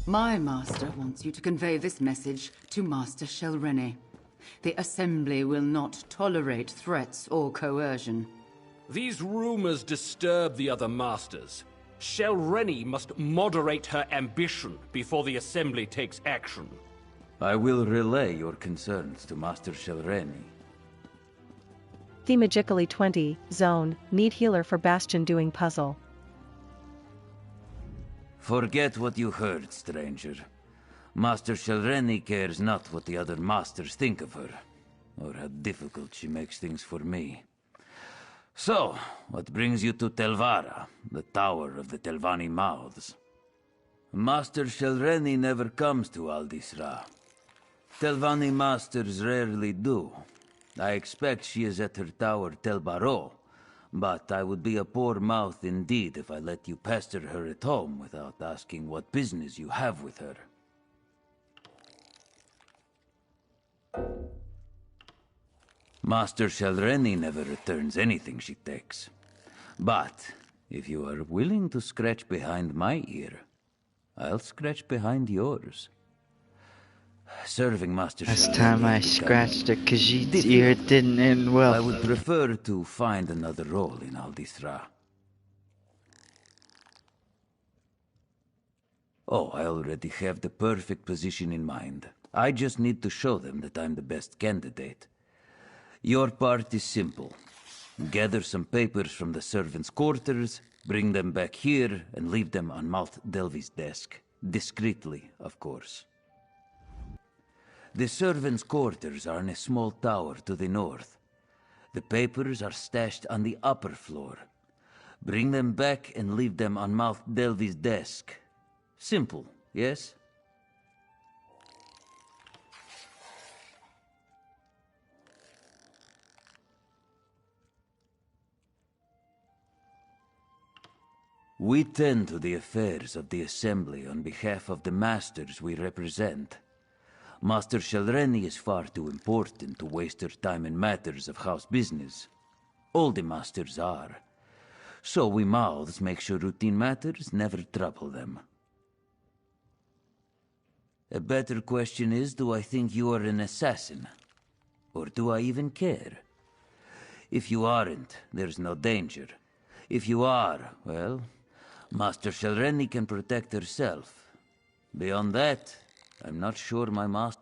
My master wants you to convey this message to Master Shelreni. The Assembly will not tolerate threats or coercion. These rumors disturb the other masters. Shelreni must moderate her ambition before the Assembly takes action. I will relay your concerns to Master Shelreni. Themagically 20, Zone, need healer for Bastion doing puzzle. Forget what you heard, stranger. Master Shelreni cares not what the other masters think of her, or how difficult she makes things for me. So, what brings you to Telvara, the Tower of the Telvanni Mouths? Master Shelreni never comes to Aldisra. Telvanni masters rarely do. I expect she is at her tower Telbaro, but I would be a poor mouth indeed if I let you pester her at home without asking what business you have with her. Master Shelreni never returns anything she takes. But if you are willing to scratch behind my ear, I'll scratch behind yours. Serving Master Shelreni... Last time I scratched a Khajiit's ear, it didn't end well. I would prefer to find another role in Aldisra. Oh, I already have the perfect position in mind. I just need to show them that I'm the best candidate. Your part is simple. Gather some papers from the servants' quarters, bring them back here, and leave them on Malt Delvi's desk. Discreetly, of course. The servants' quarters are in a small tower to the north. The papers are stashed on the upper floor. Bring them back and leave them on Malt Delvi's desk. Simple, yes? We tend to the affairs of the Assembly on behalf of the masters we represent. Master Shelreni is far too important to waste her time in matters of house business. All the masters are. So we mouths make sure routine matters never trouble them. A better question is, do I think you are an assassin? Or do I even care? If you aren't, there's no danger. If you are, well, Master Shelreni can protect herself. Beyond that, I'm not sure my master...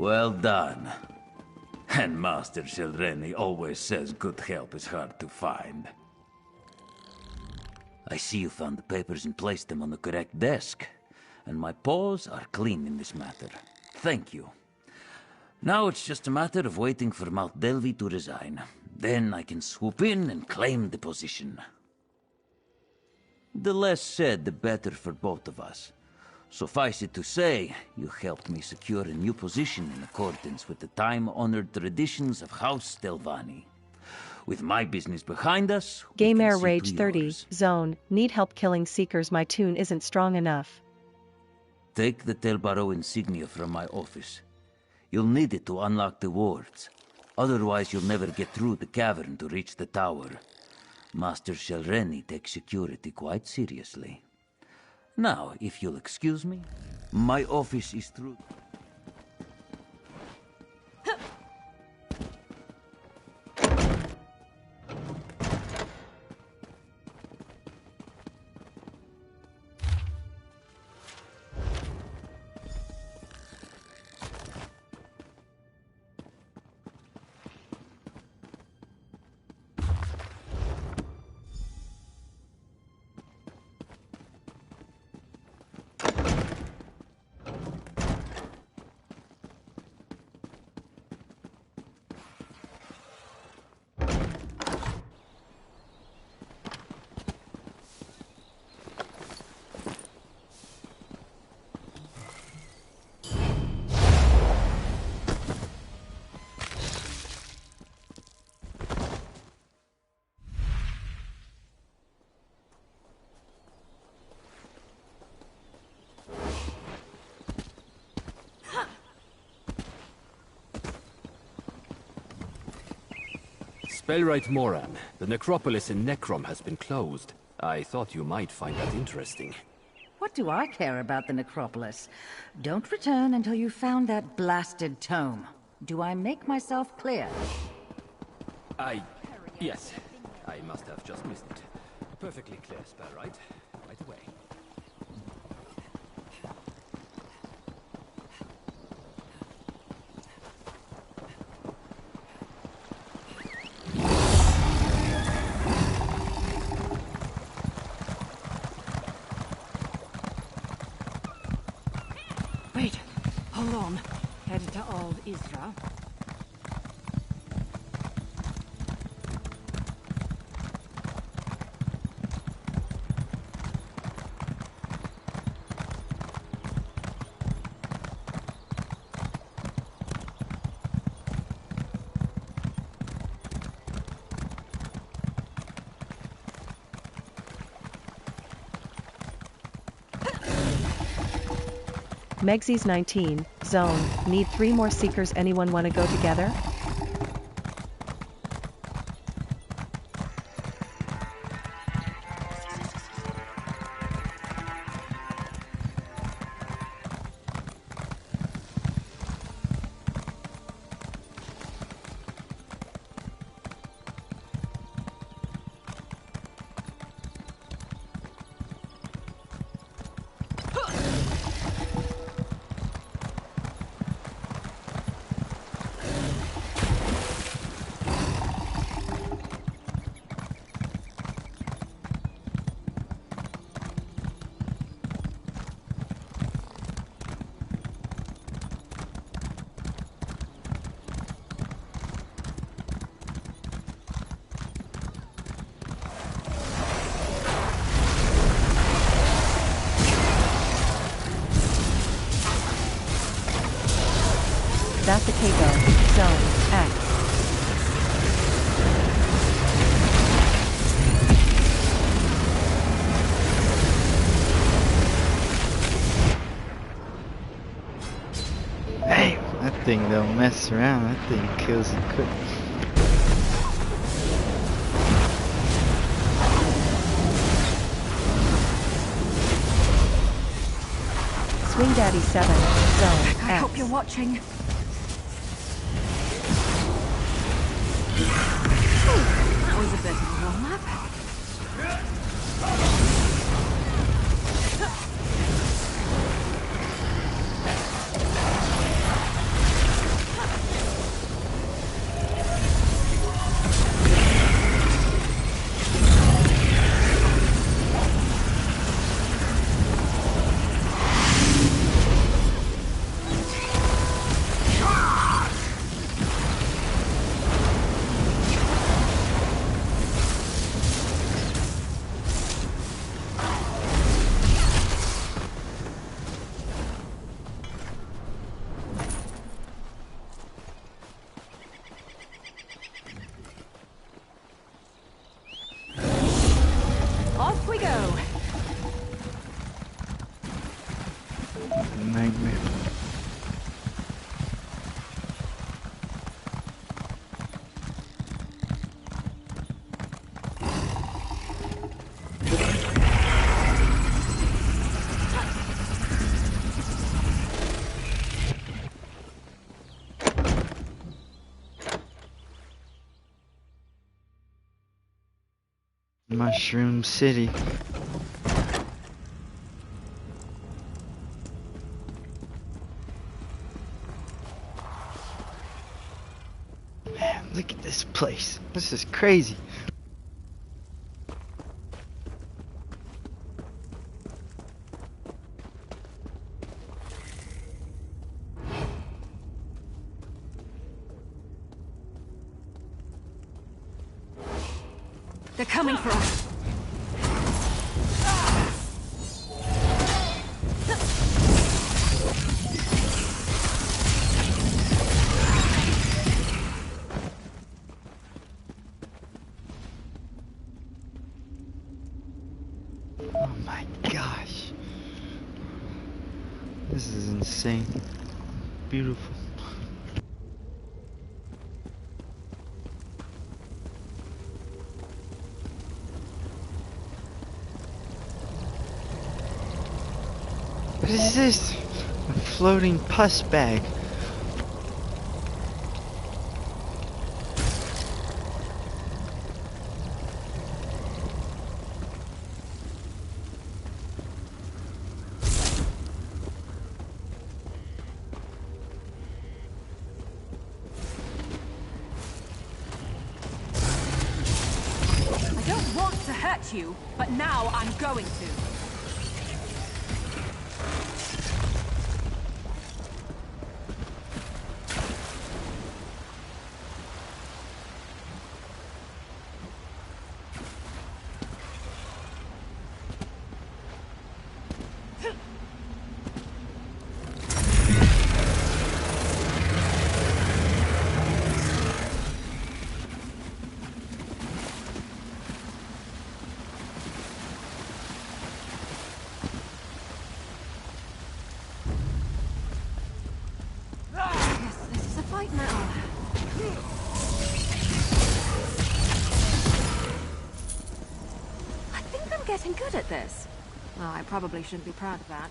Well done. And Master Shelreni always says good help is hard to find. I see you found the papers and placed them on the correct desk. and my paws are clean in this matter. Thank you. Now it's just a matter of waiting for Mount Delvey to resign. Then I can swoop in and claim the position. The less said, the better for both of us. Suffice it to say, you helped me secure a new position in accordance with the time-honored traditions of House Delvani. With my business behind us, we Game can Air see Rage to 30, yours. Zone, need help killing Seekers, my tune isn't strong enough. Take the Telbaro insignia from my office. You'll need it to unlock the wards. Otherwise, you'll never get through the cavern to reach the tower. Master Shelreni takes security quite seriously. Now, if you'll excuse me, my office is through... Spellwright Moran, the necropolis in Necrom has been closed. I thought you might find that interesting. What do I care about the necropolis? Don't return until you've found that blasted tome. Do I make myself clear? Yes. I must have just missed it. Perfectly clear, Spellwright. Right away. Wait, hold on. Headed to Old Isra. Megsy's 19, Zone, need 3 more Seekers, anyone wanna go together? That's the Keiko, Zone, X. Hey, that thing don't mess around. That thing kills it quick. Swing Daddy 7, Zone, X. I hope you're watching. That was a bit of a warm-up. Off we go. Nightmare. Mushroom City. Man, look at this place. This is crazy. They're coming for us. Oh my gosh. This is insane. Beautiful. What is this? A floating pus bag. I don't want to hurt you, but now I'm going to. Fight now. I think I'm getting good at this. Well, I probably shouldn't be proud of that.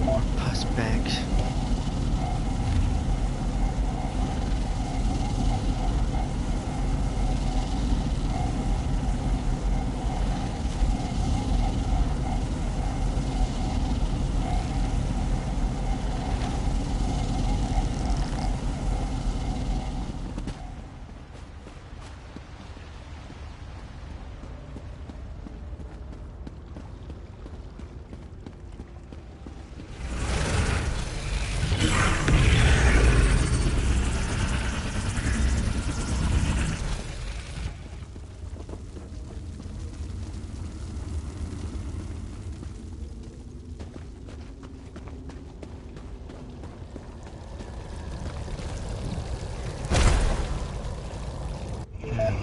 More pus bags.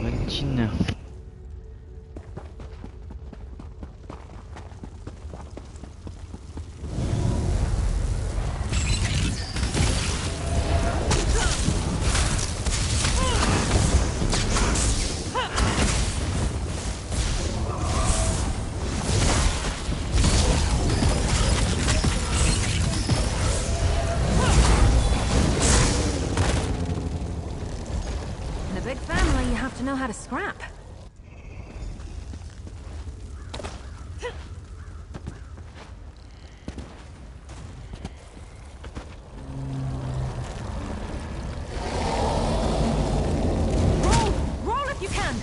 What did you know? In a big family, you have to know how to scrap. Roll if you can.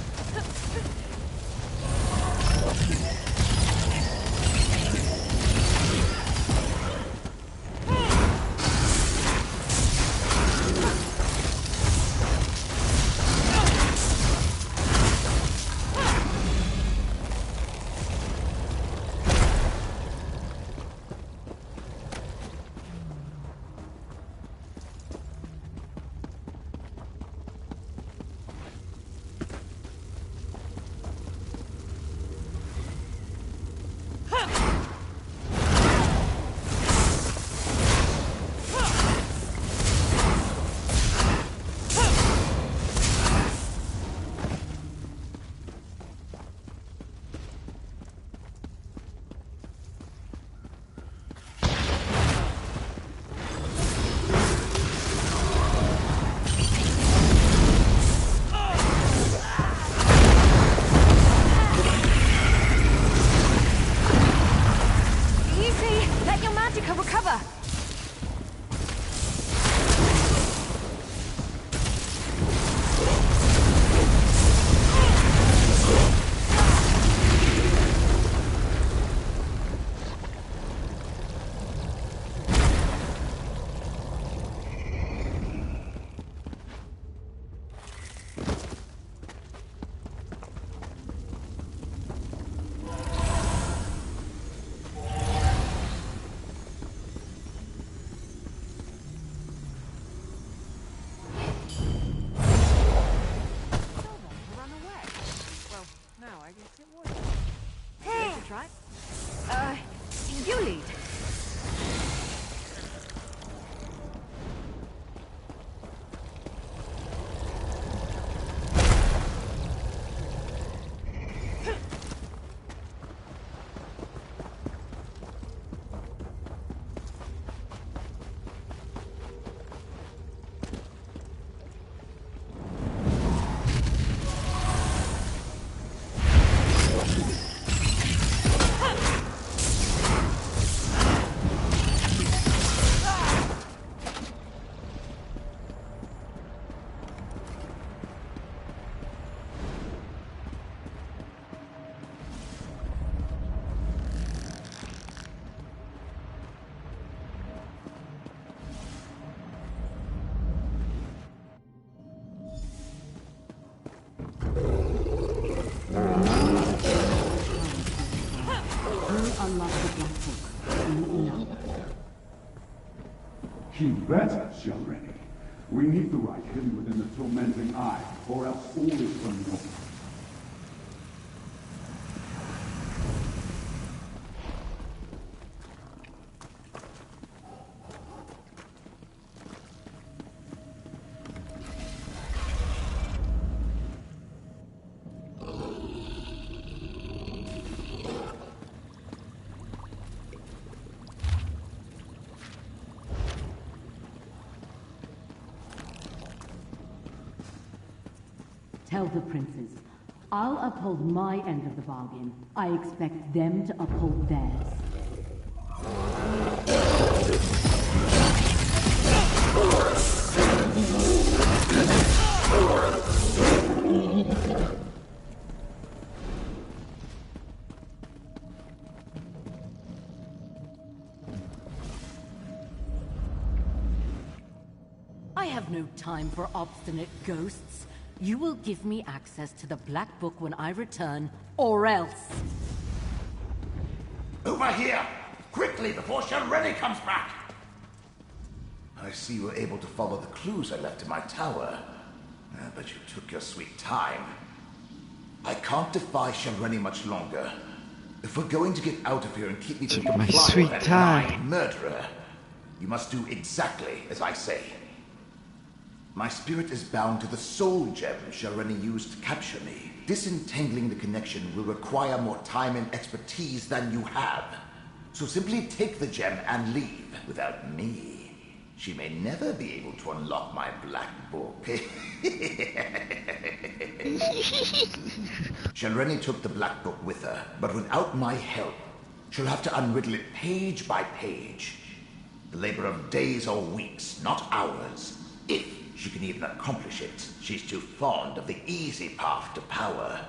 Keep better, Shelreni. We need the right hidden within the tormenting eye, or else all is for naught. Tell the princes, I'll uphold my end of the bargain. I expect them to uphold theirs. I have no time for obstinate ghosts. You will give me access to the Black Book when I return, or else. Over here! Quickly, before Shelreni comes back! I see you were able to follow the clues I left in my tower. But you took your sweet time. I can't defy Shelreni much longer. If we're going to get out of here and keep me from complying with that lying murderer, you must do exactly as I say. My spirit is bound to the soul gem Shelreni used to capture me. Disentangling the connection will require more time and expertise than you have. So simply take the gem and leave. Without me, she may never be able to unlock my black book. Shelreni took the black book with her, but without my help, she'll have to unriddle it page by page. The labor of days or weeks, not hours. If she can even accomplish it. She's too fond of the easy path to power.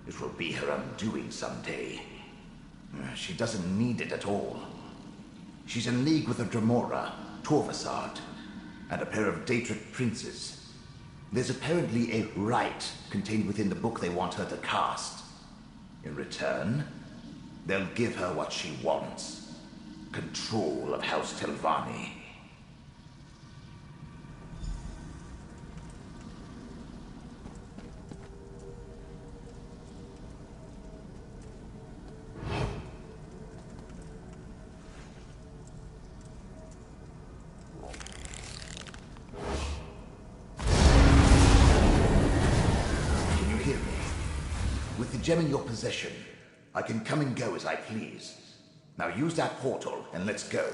It will be her undoing someday. She doesn't need it at all. She's in league with a Dremora, Torvasard, and a pair of Daedric princes. There's apparently a rite contained within the book they want her to cast. In return, they'll give her what she wants. Control of House Telvanni. Gem in your possession. I can come and go as I please. Now use that portal and let's go.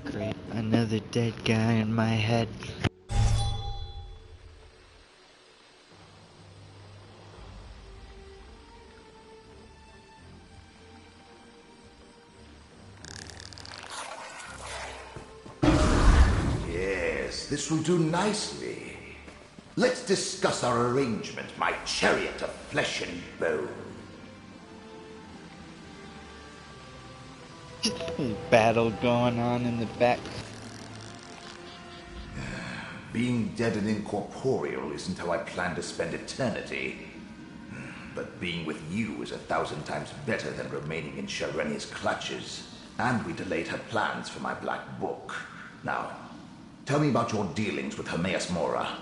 Great, another dead guy in my head. Yes, this will do nicely. Let's discuss our arrangement, my chariot of flesh and bone. Battle going on in the back. Being dead and incorporeal isn't how I plan to spend eternity. But being with you is 1,000 times better than remaining in Shelreni's clutches. And we delayed her plans for my black book. Now, tell me about your dealings with Hermaeus Mora.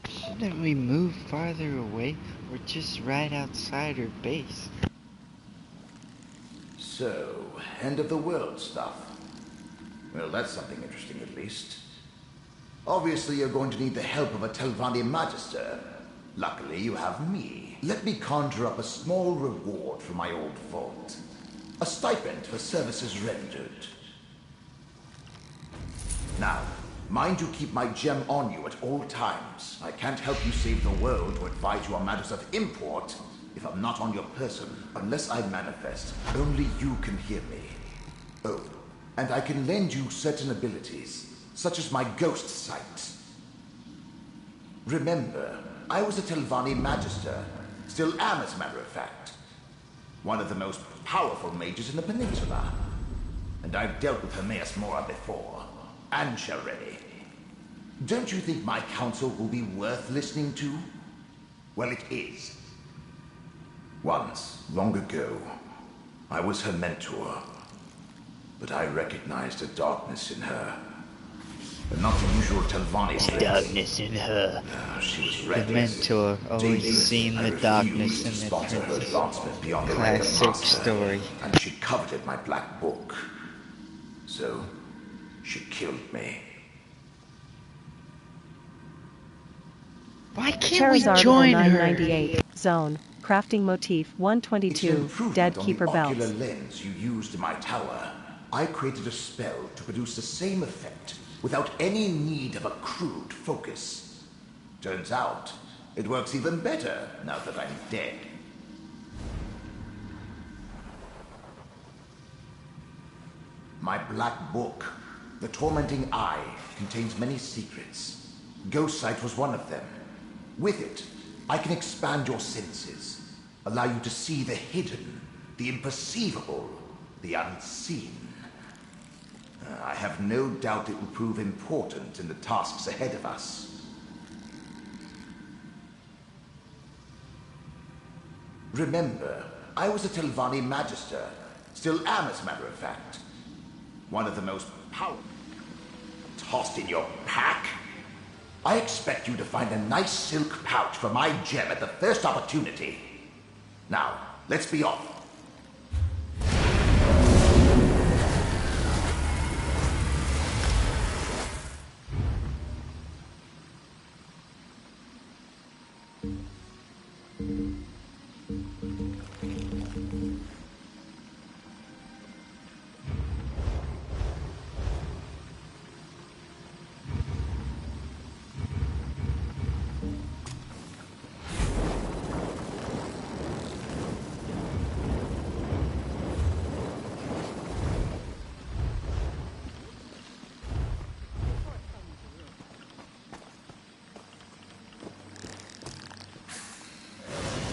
Shouldn't we move farther away? We're just right outside her base. So, end of the world stuff. Well, that's something interesting at least. Obviously, you're going to need the help of a Telvanni Magister. Luckily, you have me. Let me conjure up a small reward for my old fault. A stipend for services rendered. Now, mind you keep my gem on you at all times. I can't help you save the world or advise you on matters of import if I'm not on your person. Unless I manifest, only you can hear me. Oh, and I can lend you certain abilities, such as my ghost sight. Remember, I was a Telvanni Magister. Still am, as a matter of fact. One of the most powerful mages in the peninsula. And I've dealt with Hermaeus Mora before. And Shelreni. Don't you think my counsel will be worth listening to? Well, it is. Once, long ago, I was her mentor, but I recognized a darkness in her. But not the usual Telvanni trait. Darkness in her. She was The reckless, mentor always dangerous, seen the and darkness refused to in the sponsor her princess. advancement beyond the rank of Classic master. story. And she coveted my black book. So, she killed me. Why can't we Charizard join her? 998. Zone. Crafting motif It's an 122. improvement Dead on Keeper the ocular belts. lens you used in my tower. I created a spell to produce the same effect without any need of a crude focus. Turns out, it works even better now that I'm dead. My black book, The Tormenting Eye, contains many secrets. Ghost Sight was one of them. With it, I can expand your senses, allow you to see the hidden, the imperceivable, the unseen. I have no doubt it will prove important in the tasks ahead of us. Remember, I was a Telvanni Magister, still am as a matter of fact. One of the most powerful. Tossed in your pack? I expect you to find a nice silk pouch for my gem at the first opportunity. Now, let's be off.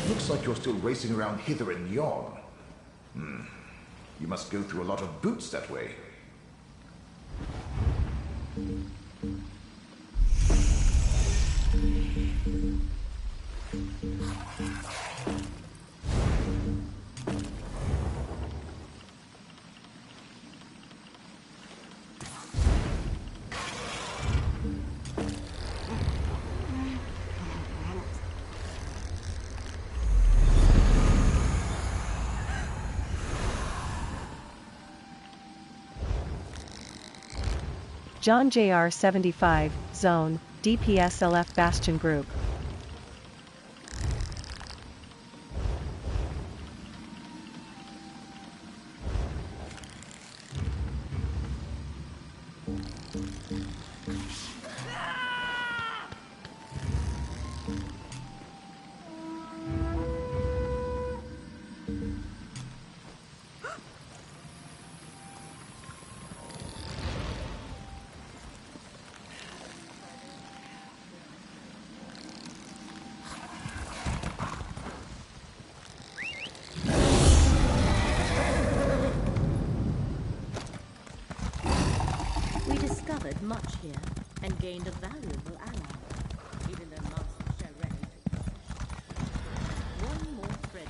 Looks like you're still racing around hither and yon. You must go through a lot of boots that way. John JR 75. Zone. DPSLF Bastion Group. We discovered much here and gained a valuable ally, even though Master Shareni took possession. One more thread.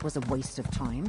that was a waste of time.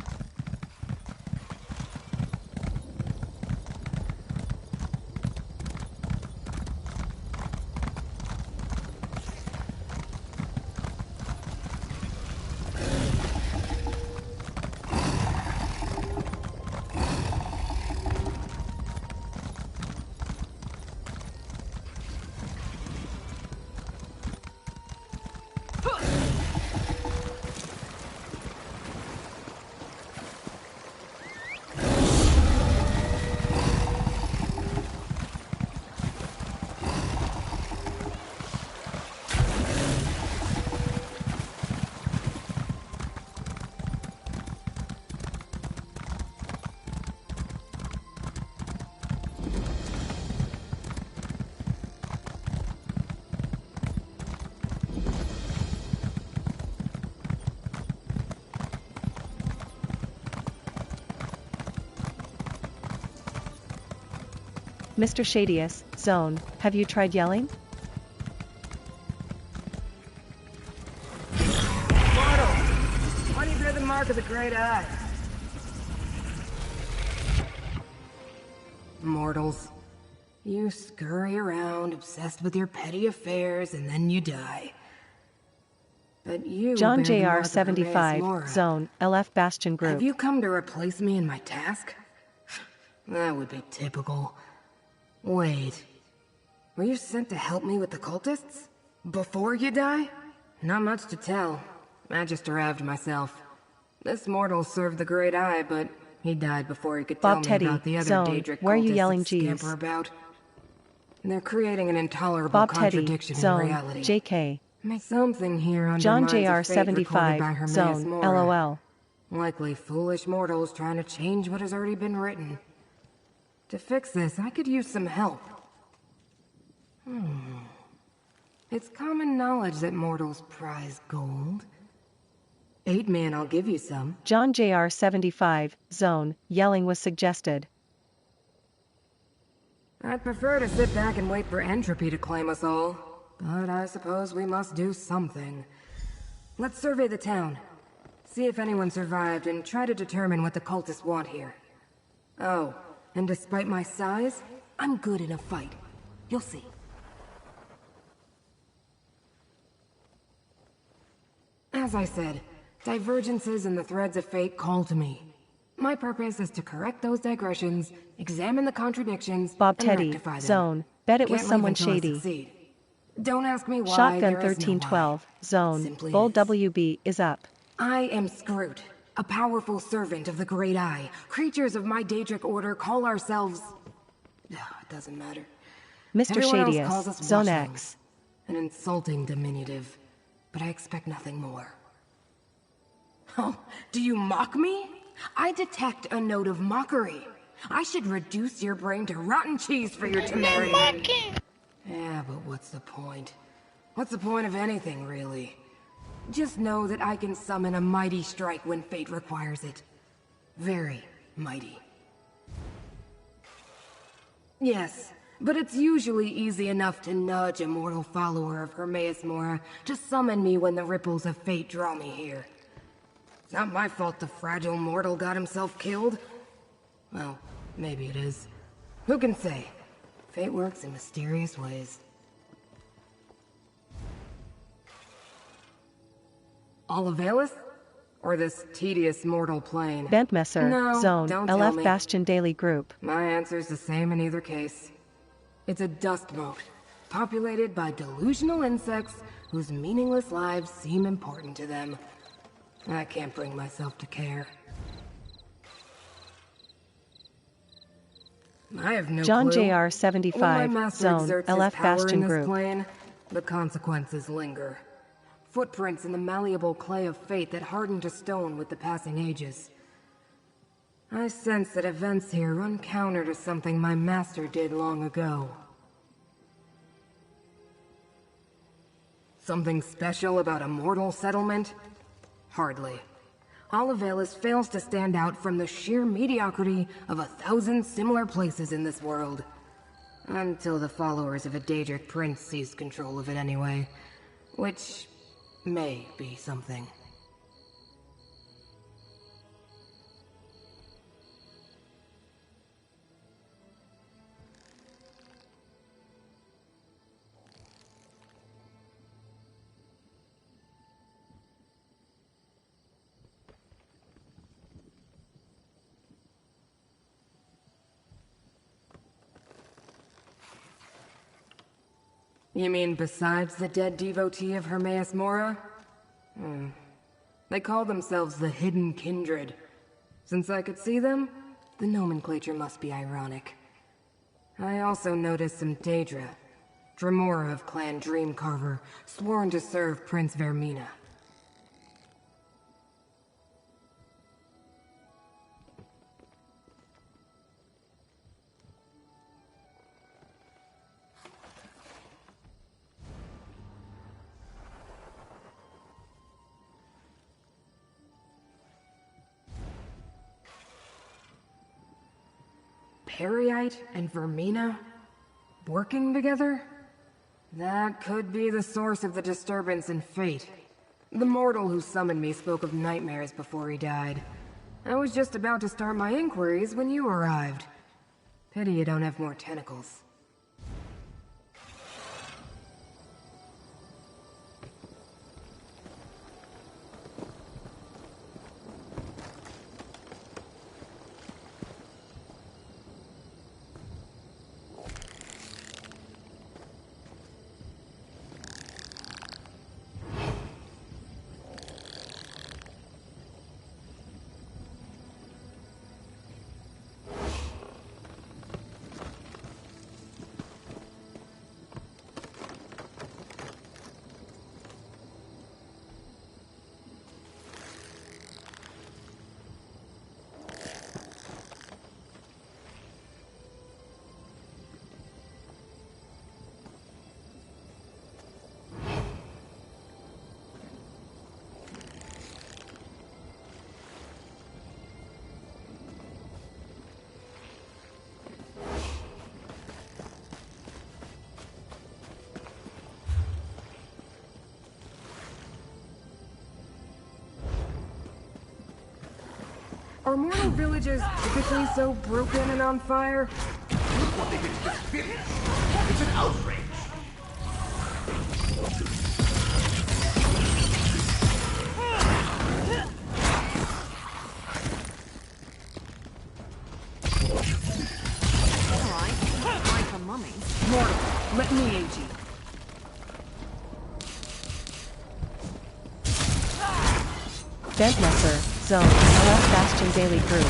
Mr. Shadius, Zone, have you tried yelling? Mortal! 20 bear the mark of the Great Eye. Mortals. You scurry around, obsessed with your petty affairs, and then you die. But you John bear the mark JR of 75, Hermaeus Mora. Zone, LF Bastion Group. Have you come to replace me in my task? That would be typical. Wait. Were you sent to help me with the cultists? Before you die? Not much to tell. I just arrived myself. This mortal served the Great Eye, but he died before he could Bob tell Teddy, me about the other Zone, Daedric where are you cultists yelling that scamper Gs? about. They're creating an intolerable Bob Teddy, contradiction in Zone, reality. JK. Something here John undermines JR a fate recorded by 75, Hermaeus Zone, Mora. LOL. Likely foolish mortals trying to change what has already been written. To fix this, I could use some help. It's common knowledge that mortals prize gold. 8 man, I'll give you some. John JR 75, Zone, yelling was suggested. I'd prefer to sit back and wait for entropy to claim us all. But I suppose we must do something. Let's survey the town. See if anyone survived and try to determine what the cultists want here. Oh, and despite my size, I'm good in a fight. You'll see. As I said, divergences in the threads of fate call to me. My purpose is to correct those digressions, examine the contradictions, Bob and Teddy, rectify them. Zone, bet it was Can't leave someone until I shady. succeed. Don't ask me why. Shotgun there is no 1312, Zone, Simply Bull is. WB is up. I am Scroot, a powerful servant of the Great Eye. Creatures of my Daedric order call ourselves... It doesn't matter. Mr. Everyone else calls Shadius, us Zone watchlings. X. An insulting diminutive, but I expect nothing more. Oh, do you mock me? I detect a note of mockery. I should reduce your brain to rotten cheese for your temerity. Yeah, but what's the point? What's the point of anything, really? Just know that I can summon a mighty strike when fate requires it. Very mighty. Yes, but it's usually easy enough to nudge a mortal follower of Hermaeus Mora to summon me when the ripples of fate draw me here. It's not my fault the fragile mortal got himself killed. Well, maybe it is. Who can say? Fate works in mysterious ways. Olivalis? Or this tedious mortal plane? Bentmesser, No, Zone, don't tell LF me. Bastion Daily Group. My answer's the same in either case. It's a dust mote, populated by delusional insects whose meaningless lives seem important to them. I can't bring myself to care. I have no John clue. JR When my 75, master Zone, exerts his LF power Bastion in this Group. plane, the consequences linger. Footprints in the malleable clay of fate that harden to stone with the passing ages. I sense that events here run counter to something my master did long ago. Something special about a mortal settlement? Hardly. Olivalis fails to stand out from the sheer mediocrity of 1,000 similar places in this world. Until the followers of a Daedric prince seize control of it anyway. Which may be something. You mean besides the dead devotee of Hermaeus Mora? They call themselves the Hidden Kindred. Since I could see them, the nomenclature must be ironic. I also noticed some Daedra, Dremora of Clan Dreamcarver, sworn to serve Prince Vermina. Periite and Vermina? Working together? That could be the source of the disturbance in fate. The mortal who summoned me spoke of nightmares before he died. I was just about to start my inquiries when you arrived. Pity you don't have more tentacles. Are mortal villages typically so broken and on fire? Look what they did to this village. It's an outrage. Alright, time for mummy. Mortal, let me aid you. Ventnesser, Zone, LF Bastion Daily Crew.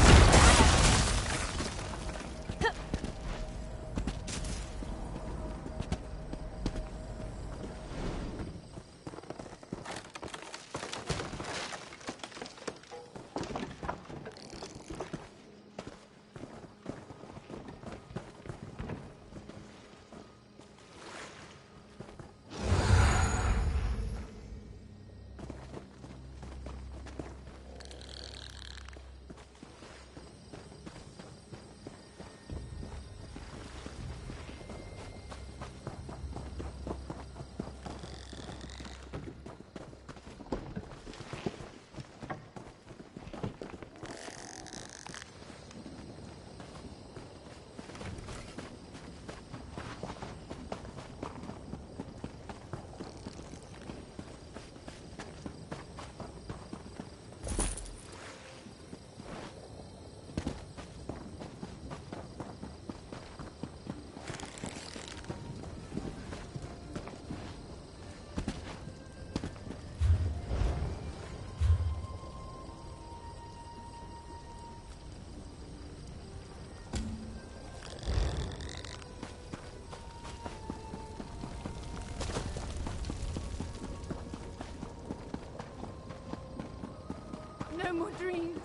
No more dreams.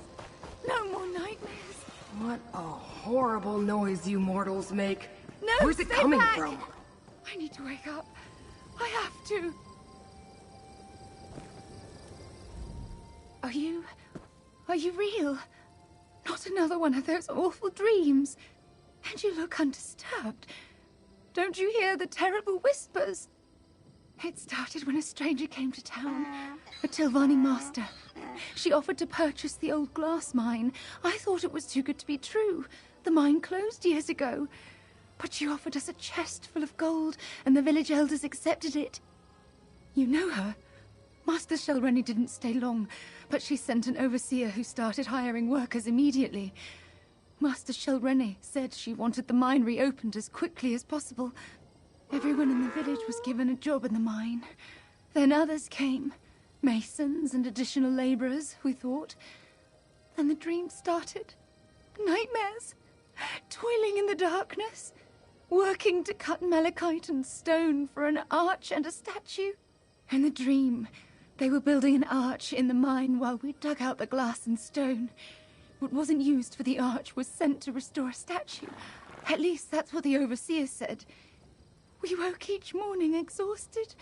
No more nightmares. What a horrible noise you mortals make. No, where's it stay coming back. from? I need to wake up. I have to. Are you real? Not another one of those awful dreams. And you look undisturbed. Don't you hear the terrible whispers? It started when a stranger came to town, a Tilvani master. She offered to purchase the old glass mine. I thought it was too good to be true. The mine closed years ago. But she offered us a chest full of gold, and the village elders accepted it. You know her. Master Shelreni didn't stay long, but she sent an overseer who started hiring workers immediately. Master Shelreni said she wanted the mine reopened as quickly as possible. Everyone in the village was given a job in the mine. Then others came. Masons and additional laborers, we thought. And the dream started. Nightmares. Toiling in the darkness. Working to cut malachite and stone for an arch and a statue. In the dream, they were building an arch in the mine while we dug out the glass and stone. What wasn't used for the arch was sent to restore a statue. At least that's what the overseer said. We woke each morning exhausted,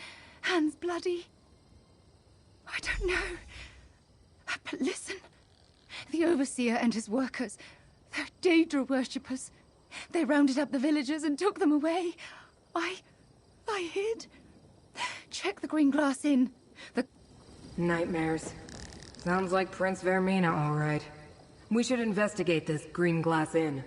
hands bloody. I don't know. But listen. The overseer and his workers, they're Daedra worshippers. They rounded up the villagers and took them away. I hid. Check the green glass inn. The Nightmares. Sounds like Prince Vermina, all right. We should investigate this green glass inn.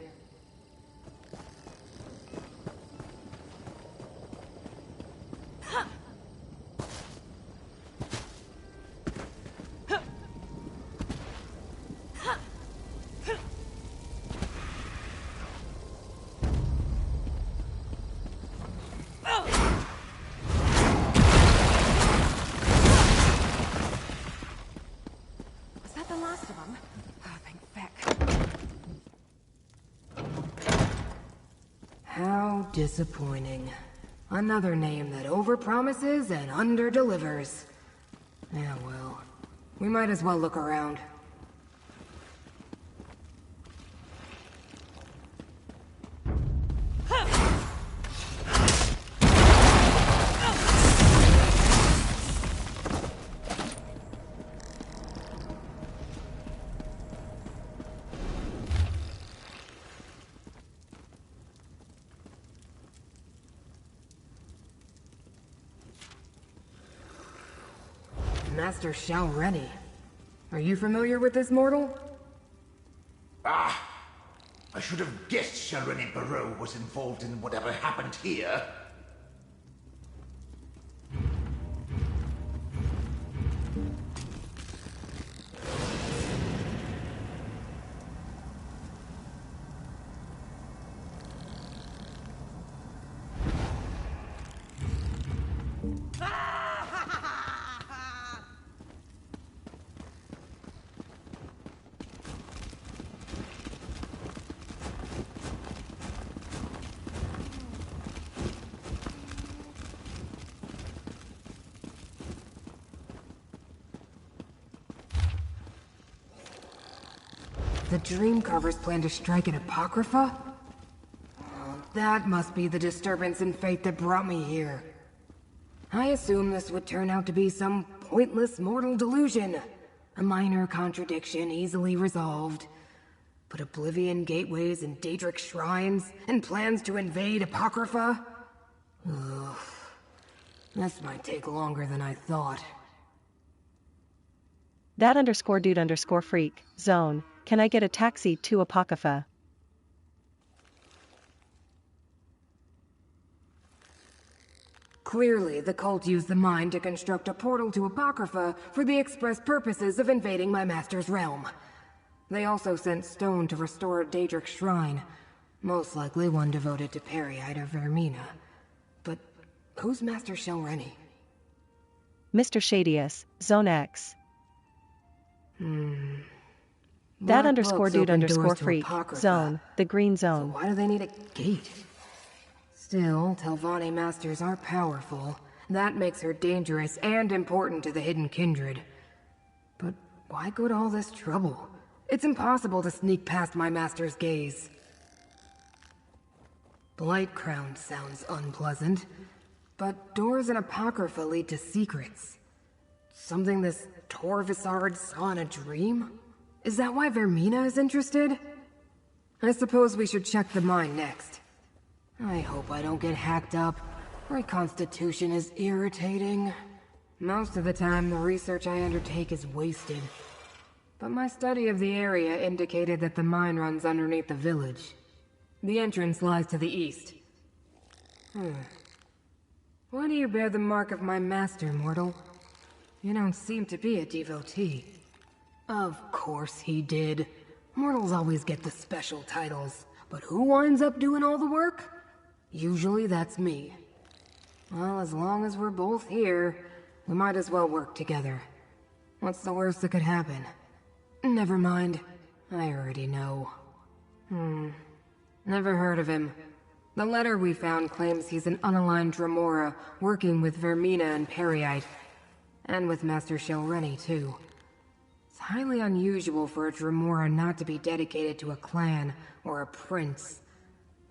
How disappointing. Another name that overpromises and underdelivers. Yeah, well, we might as well look around. Master Shalreni. Are you familiar with this mortal? Ah! I should have guessed Shalreni Barrow was involved in whatever happened here. The Dreamcarvers plan to strike at Apocrypha? Oh, that must be the disturbance in fate that brought me here. I assumed this would turn out to be some pointless mortal delusion. A minor contradiction easily resolved. But Oblivion gateways and Daedric shrines, and plans to invade Apocrypha? Ugh. This might take longer than I thought. That_dude_freak, zone. Can I get a taxi to Apocrypha? Clearly, the cult used the mine to construct a portal to Apocrypha for the express purposes of invading my master's realm. They also sent stone to restore a Daedric shrine, most likely one devoted to Periite or Vermina. But who's Master Shalreni? Mr. Shadius, Zone X. That_dude_freak, zone, the green zone. So why do they need a gate? Still, Telvanni masters are powerful. That makes her dangerous and important to the Hidden Kindred. But why go to all this trouble? It's impossible to sneak past my master's gaze. Blightcrown sounds unpleasant, but doors in Apocrypha lead to secrets. Something this Torvisard saw in a dream? Is that why Vermina is interested? I suppose we should check the mine next. I hope I don't get hacked up. Reconstitution is irritating. Most of the time, the research I undertake is wasted. But my study of the area indicated that the mine runs underneath the village. The entrance lies to the east. Why do you bear the mark of my master, mortal? You don't seem to be a devotee. Of course he did. Mortals always get the special titles. But who winds up doing all the work? Usually that's me. Well, as long as we're both here, we might as well work together. What's the worst that could happen? Never mind. I already know. Never heard of him. The letter we found claims he's an unaligned Dremora working with Vermina and Periite. And with Master Shelreni, too. It's highly unusual for a Dremora not to be dedicated to a clan or a prince.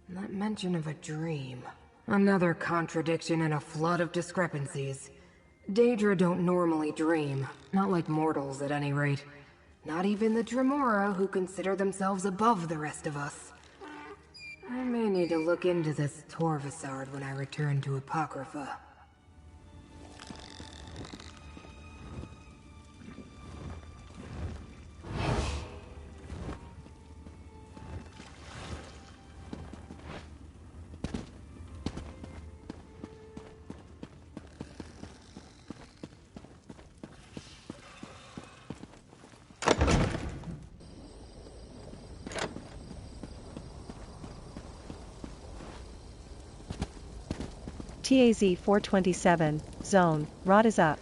Not mention of a dream. Another contradiction and a flood of discrepancies. Daedra don't normally dream. Not like mortals, at any rate. Not even the Dremora who consider themselves above the rest of us. I may need to look into this Torvasard when I return to Apocrypha. TAZ 427, Zone, Rod is up.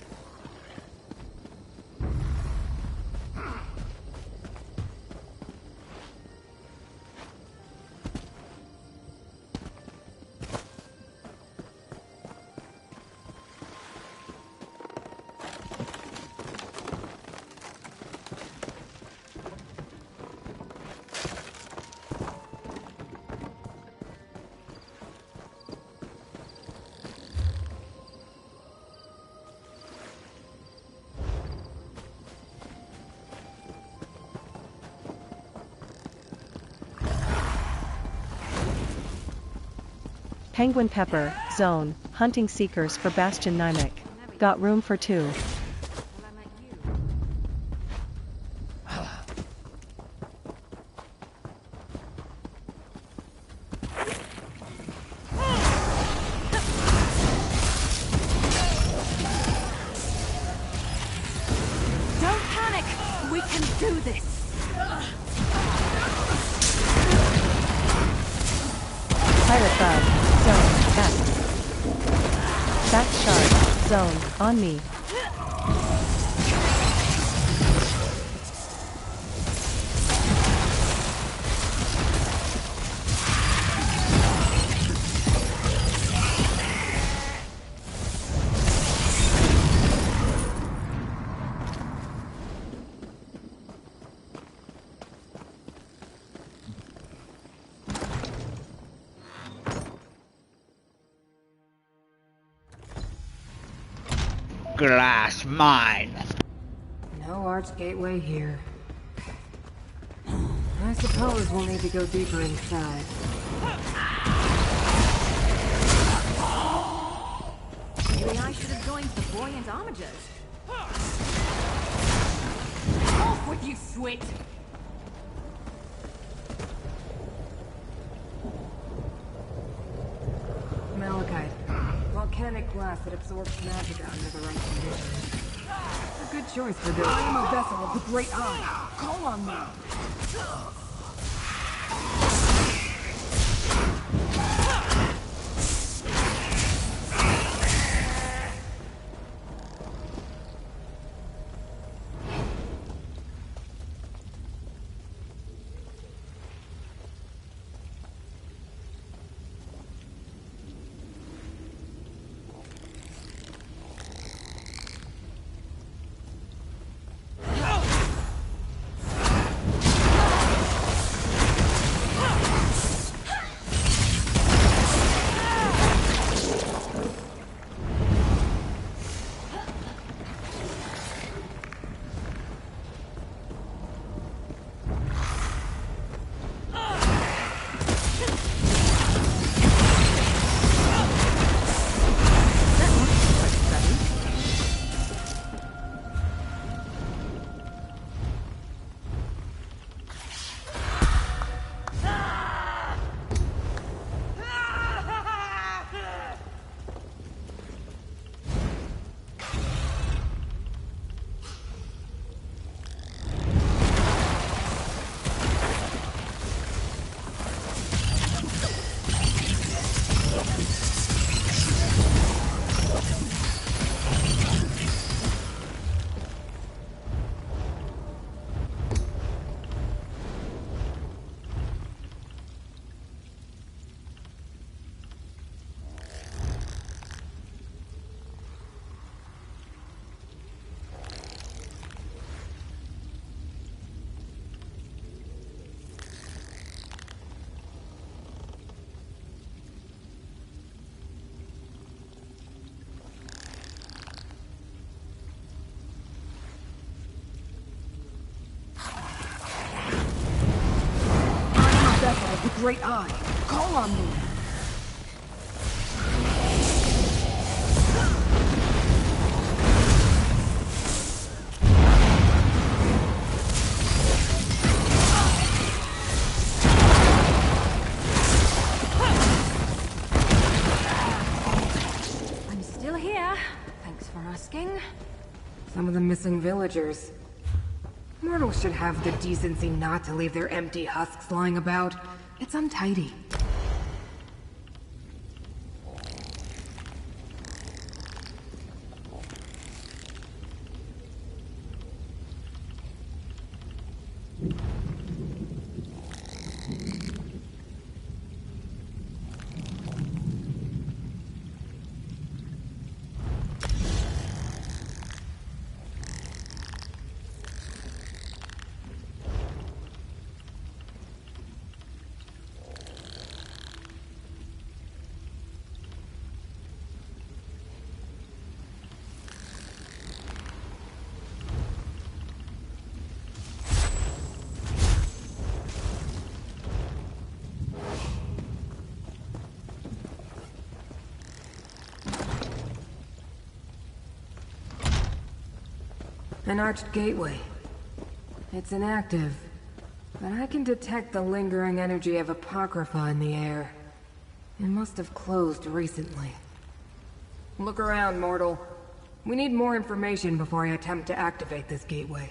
Penguin Pepper, Zone, hunting seekers for Bastion Nymek. Got room for two. Don't panic! We can do this! Pirate Bug, Zone, back shard, Zone, on me. Glass mine. No arch gateway here. I suppose we'll need to go deeper inside. Maybe I should have joined the buoyant homagers. Off with you, Swit! Malachite. Volcanic glass that absorbs magic under the right conditions. A good choice for this. I am a vessel of the Great Eye. Call on me. great eye. Call on me. I'm still here. Thanks for asking. Some of the missing villagers. Mortals should have the decency not to leave their empty husks lying about. It's untidy. An arched gateway. It's inactive, but I can detect the lingering energy of Apocrypha in the air. It must have closed recently. Look around, mortal. We need more information before I attempt to activate this gateway.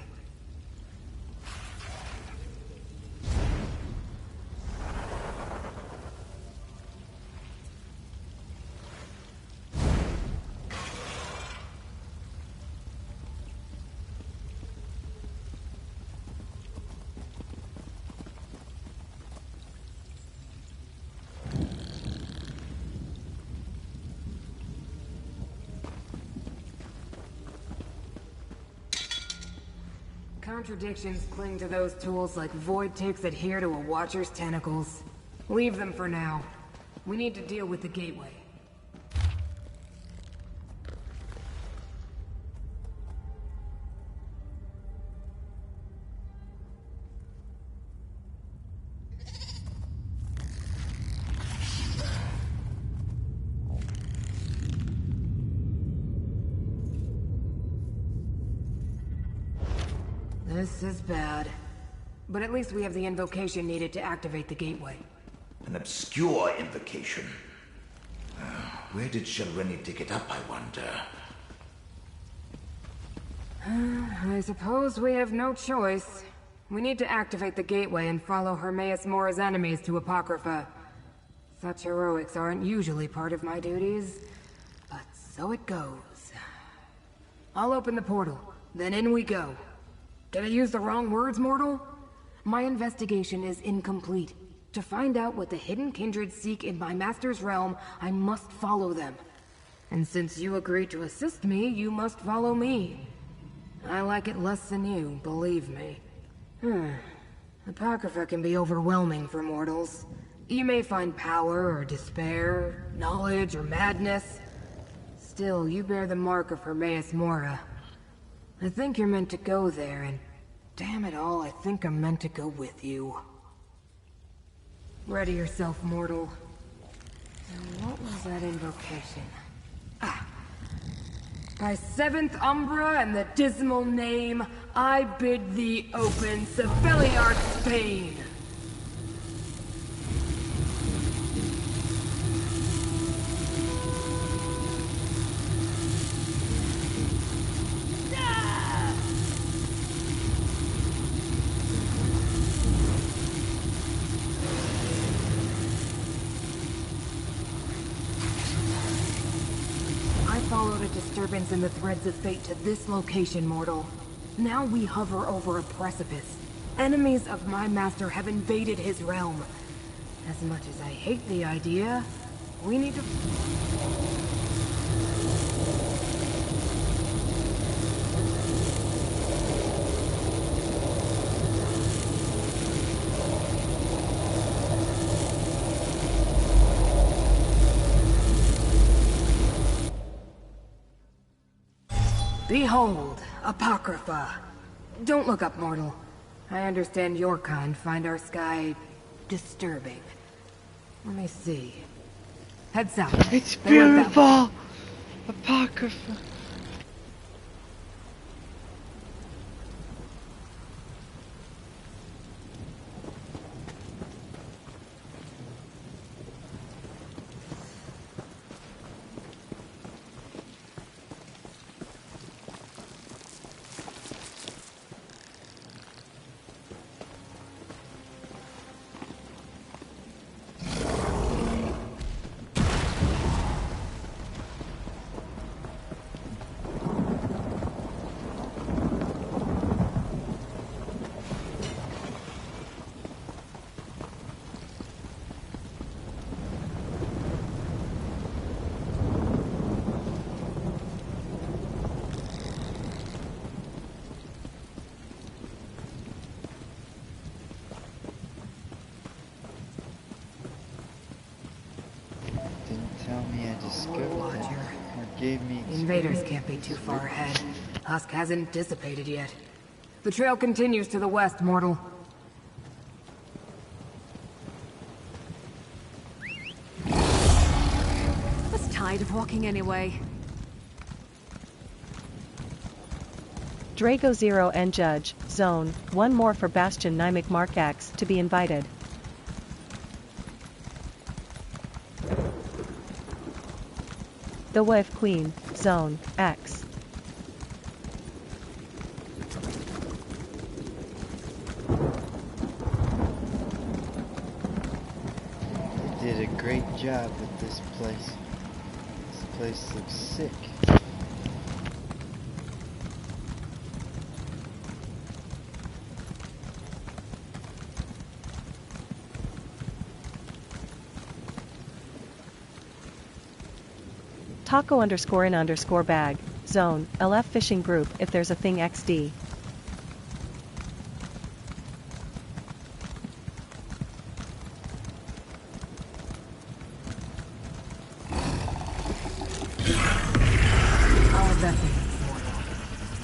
Contradictions cling to those tools like void ticks adhere to a watcher's tentacles. Leave them for now. We need to deal with the gateway. This is bad. But at least we have the invocation needed to activate the gateway. An obscure invocation. Where did Shelreni dig it up, I wonder? I suppose we have no choice. We need to activate the gateway and follow Hermaeus Mora's enemies to Apocrypha. Such heroics aren't usually part of my duties, but so it goes. I'll open the portal, then in we go. Did I use the wrong words, mortal? My investigation is incomplete. To find out what the hidden kindred seek in my master's realm, I must follow them. And since you agreed to assist me, you must follow me. I like it less than you, believe me. Apocrypha can be overwhelming for mortals. You may find power or despair, knowledge or madness. Still, you bear the mark of Hermaeus Mora. I think you're meant to go there, and damn it all, I think I'm meant to go with you. Ready yourself, mortal. And what was that invocation? By seventh Umbra and the dismal name, I bid thee open Seveliart's Bane. Followed a disturbance in the threads of fate to this location, mortal. Now we hover over a precipice. Enemies of my master have invaded his realm. As much as I hate the idea, we need to... Behold, Apocrypha. Don't look up, mortal. I understand your kind find our sky disturbing. Let me see. Head south. It's They went that way. beautiful! Apocrypha. Tell me I discovered that, or gave me experience. Invaders can't be too far ahead. Husk hasn't dissipated yet. The trail continues to the west, mortal. Was tired of walking anyway. Drago 0 and Judge, Zone, 1 more for Bastion Nimic Mark X to be invited. The Wife Queen, Zone, X. They did a great job with this place. This place looks sick. Taco_in_bag, Zone, LF Fishing Group if there's a thing XD. I'll bet they need mortal.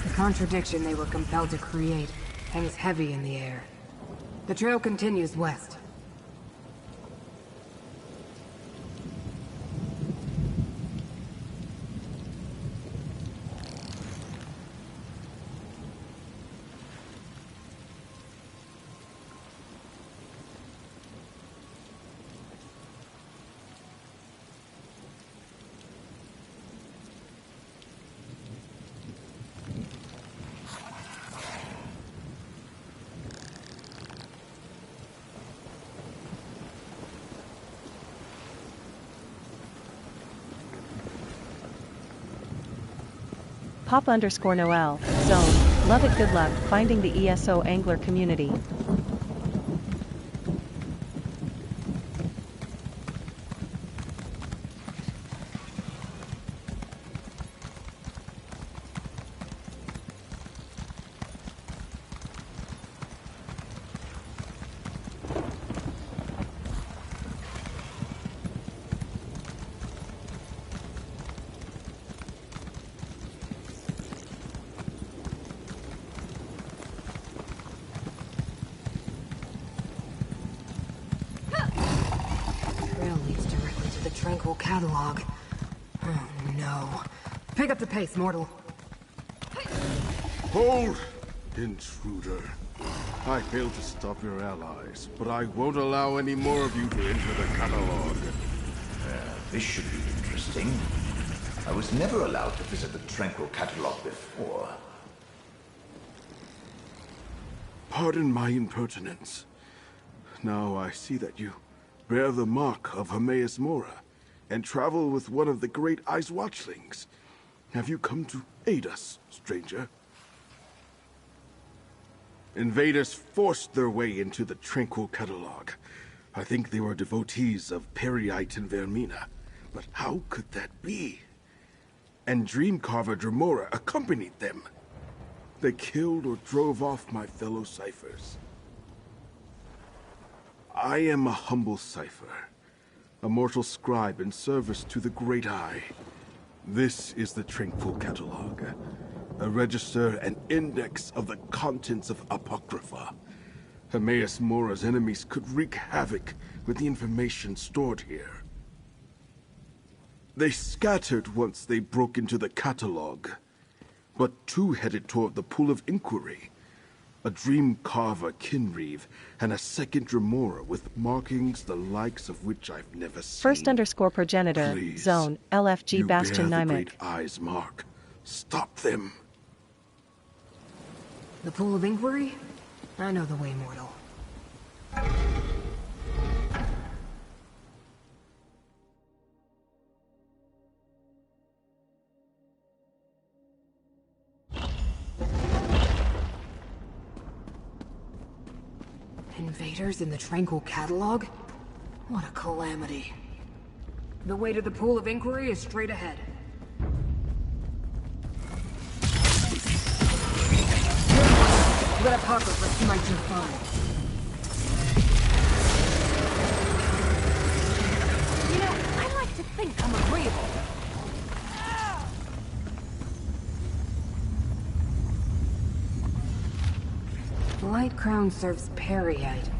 The contradiction they were compelled to create hangs heavy in the air. The trail continues west. Pop_Noel, Zone, love it, good luck finding the ESO angler community. Tranquil catalog. Oh no. Pick up the pace, mortal. Hold, intruder. I failed to stop your allies, but I won't allow any more of you to enter the catalog. This should be interesting. I was never allowed to visit the Tranquil Catalog before. Pardon my impertinence. Now I see that you bear the mark of Hermaeus Mora, and travel with one of the great Ice Watchlings. Have you come to aid us, stranger? Invaders forced their way into the Tranquil Catalog. I think they were devotees of Periite and Vermina. But how could that be? And Dreamcarver Dremora accompanied them. They killed or drove off my fellow ciphers. I am a humble cipher, a mortal scribe in service to the Great Eye. This is the Tranquil Catalog, a register and index of the contents of Apocrypha. Hermaeus Mora's enemies could wreak havoc with the information stored here. They scattered once they broke into the catalog, but two headed toward the Pool of Inquiry. A dream carver Kinreeve, and a second remora with markings the likes of which I've never seen. First_progenitor, Please, Zone, LFG you Bastion bear the Nymek. Great Eyes mark. Stop them. The Pool of Inquiry? I know the way, mortal. Invaders in the Tranquil Catalog? What a calamity. The way to the Pool of Inquiry is straight ahead. Let Apocrypha smite your foe. You know, I like to think I'm agreeable. Light Crown serves Periite,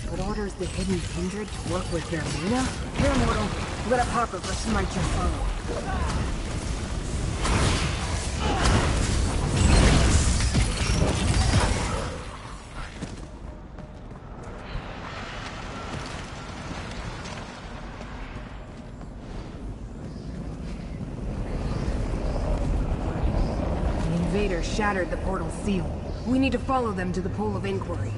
but orders the Hidden Kindred to work with Vermina? Here, mortal. Let Apocrypha smite your foe. The invaders shattered the portal's seal. We need to follow them to the Pool of Inquiry.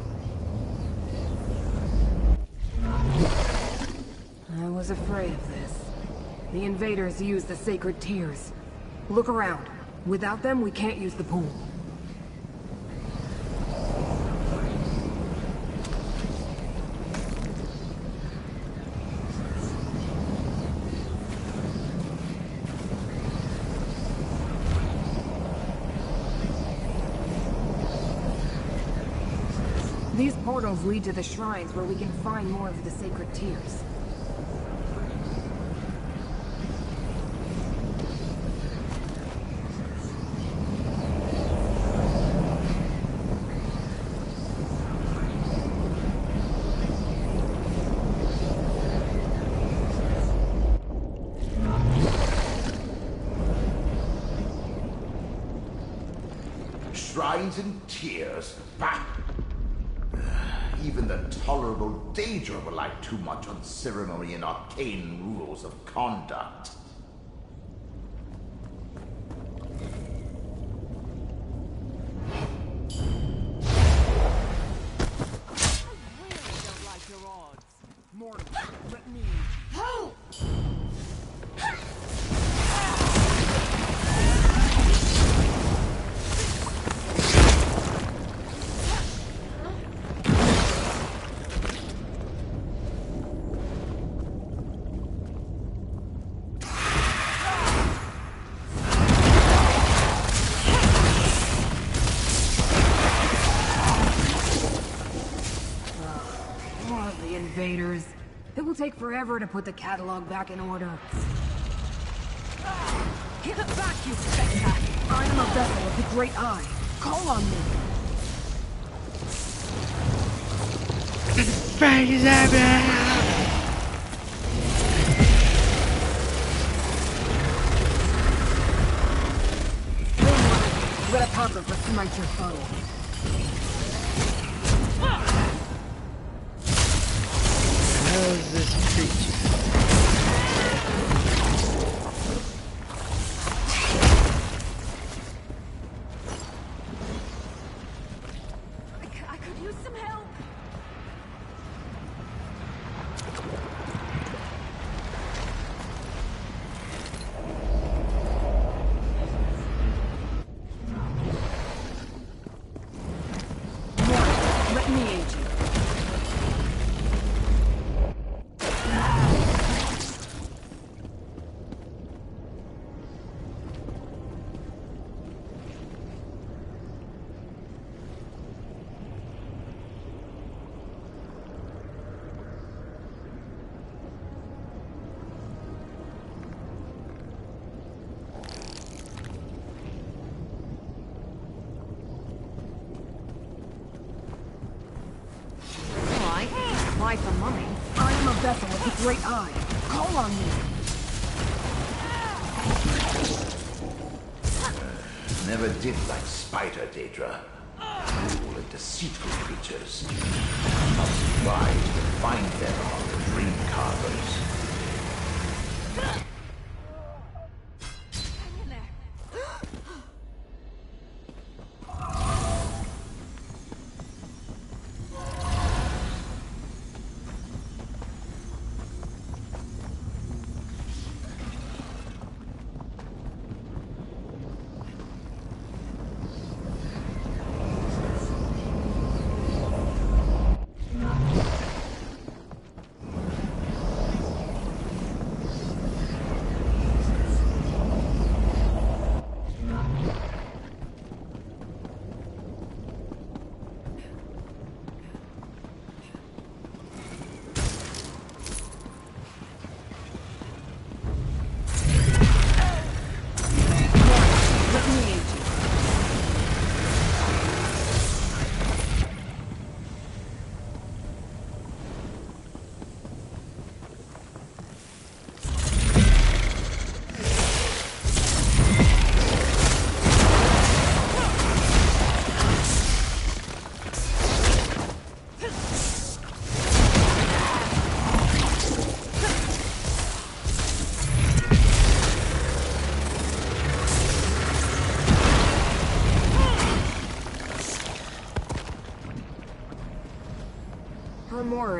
I was afraid of this. The invaders use the sacred tears. Look around. Without them, we can't use the pool. These portals lead to the shrines where we can find more of the sacred tears. Shrines and tears. Bah! Even the tolerable Daedra rely too much on ceremony and arcane rules of conduct. Invaders. It will take forever to put the catalog back in order. Give it back, you spectre! I am a vessel of the Great Eye. Call on me. Let Apocrypha smite your foe. How's this creature? I could use some help. Let me aid you. Great Eye, call on me. Never did like spider, Daedra. Cruel and deceitful creatures. I must rise to find them among the dream carvers.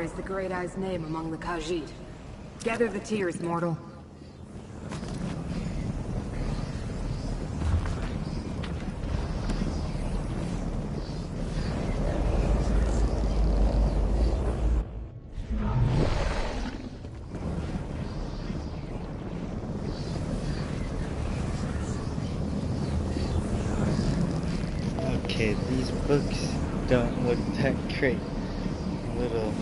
Is the Great Eye's name among the Khajiit. Gather the tears, mortal. Okay, these books don't look that great. Little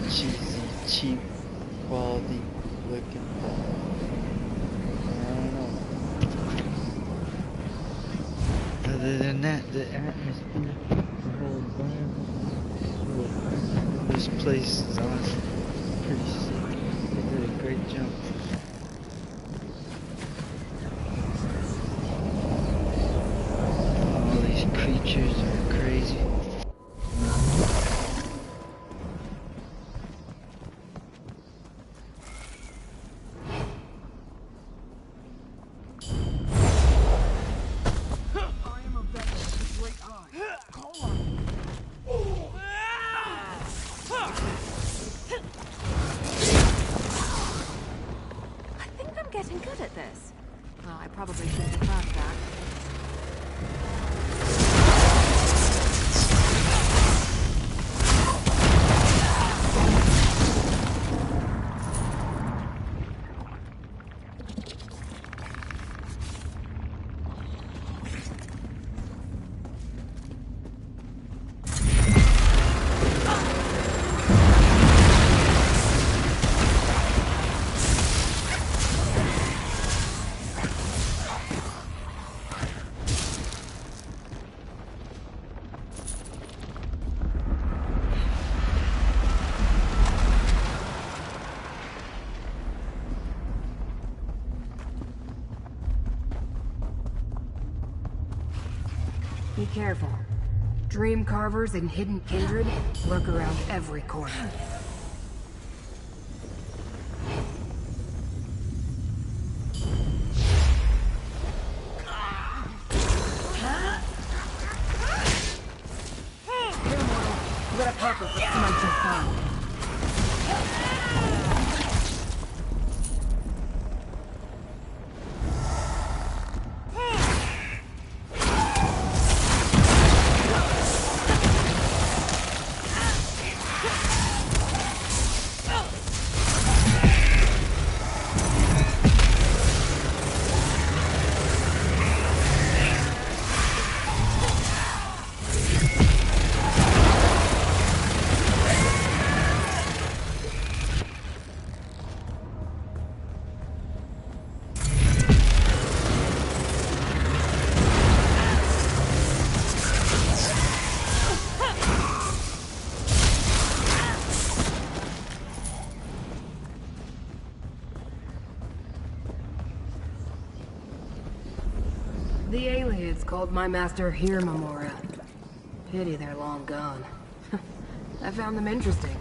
cheesy, cheap quality looking, but I don't know. Other than that, the atmosphere, the whole environment, this place is honestly pretty sick. They did a great job. All these creatures are crazy. Getting good at this. Well, I probably shouldn't have tried that. Be careful. Dream carvers and hidden kindred lurk around every corner. Here, mortal. You got a pocket for some I just found. The aliens called my master here, Memora. Pity they're long gone. I found them interesting.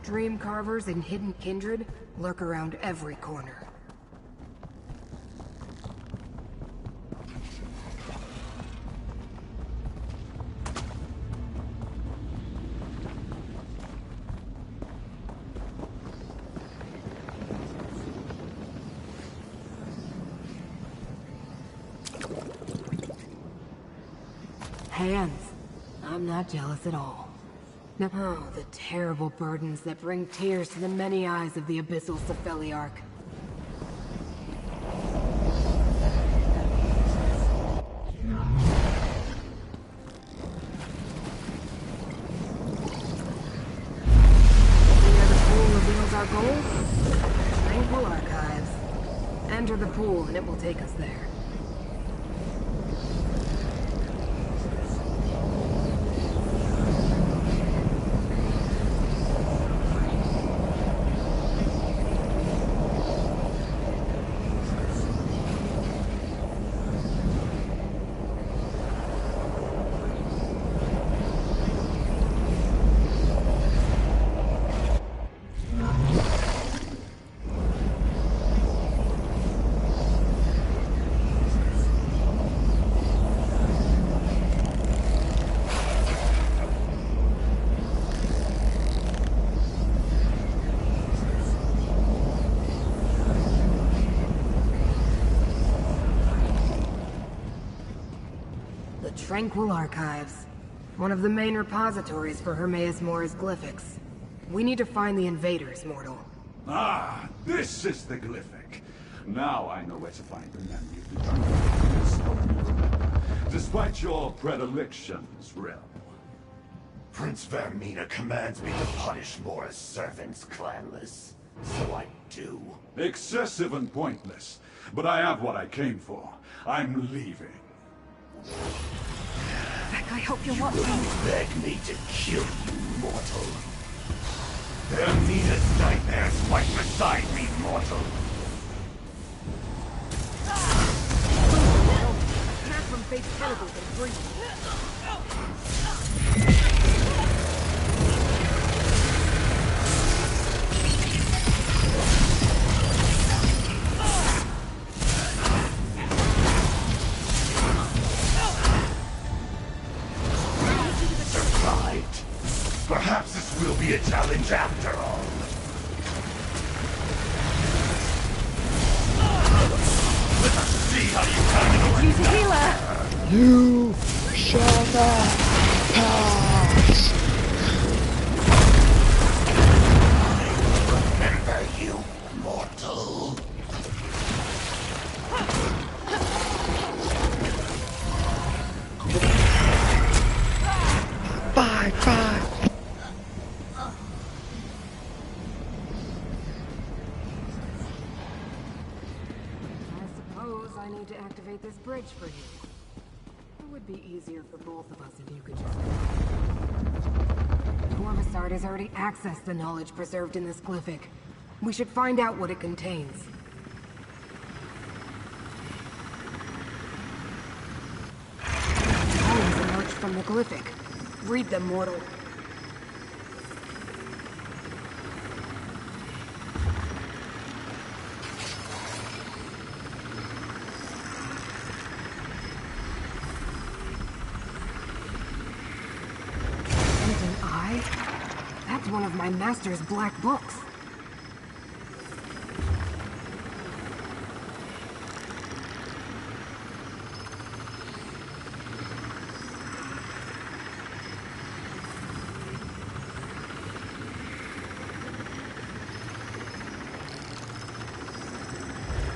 Dream carvers and hidden kindred lurk around every corner. Hands. I'm not jealous at all. Oh, the terrible burdens that bring tears to the many eyes of the abyssal Cephaliarch. Where the pool reveals our goal? Tranquil Archives. Enter the pool and it will take us there. Tranquil Archives. One of the main repositories for Hermaeus Mora's glyphics. We need to find the invaders, mortal. Ah, this is the glyphic. Now I know where to find the memory of the truth. Help me remember, despite your predilections, Rel. Prince Vermina commands me to punish Mora's servants, clanless. So I do. Excessive and pointless. But I have what I came for. I'm leaving. Beck, I hope you're watching. Beg me to kill you, mortal. Vermina's nightmares fight beside me, mortal. Necrom face tentacles and breathe. Perhaps this will be a challenge after all. Let us see how you handle it. You shall not pass. Remember you, mortal. Bye. I need to activate this bridge for you. It would be easier for both of us if you could just... Corvusard has already accessed the knowledge preserved in this glyphic. We should find out what it contains. Poems emerged from the glyphic. Read them, mortal. That's one of my master's black books.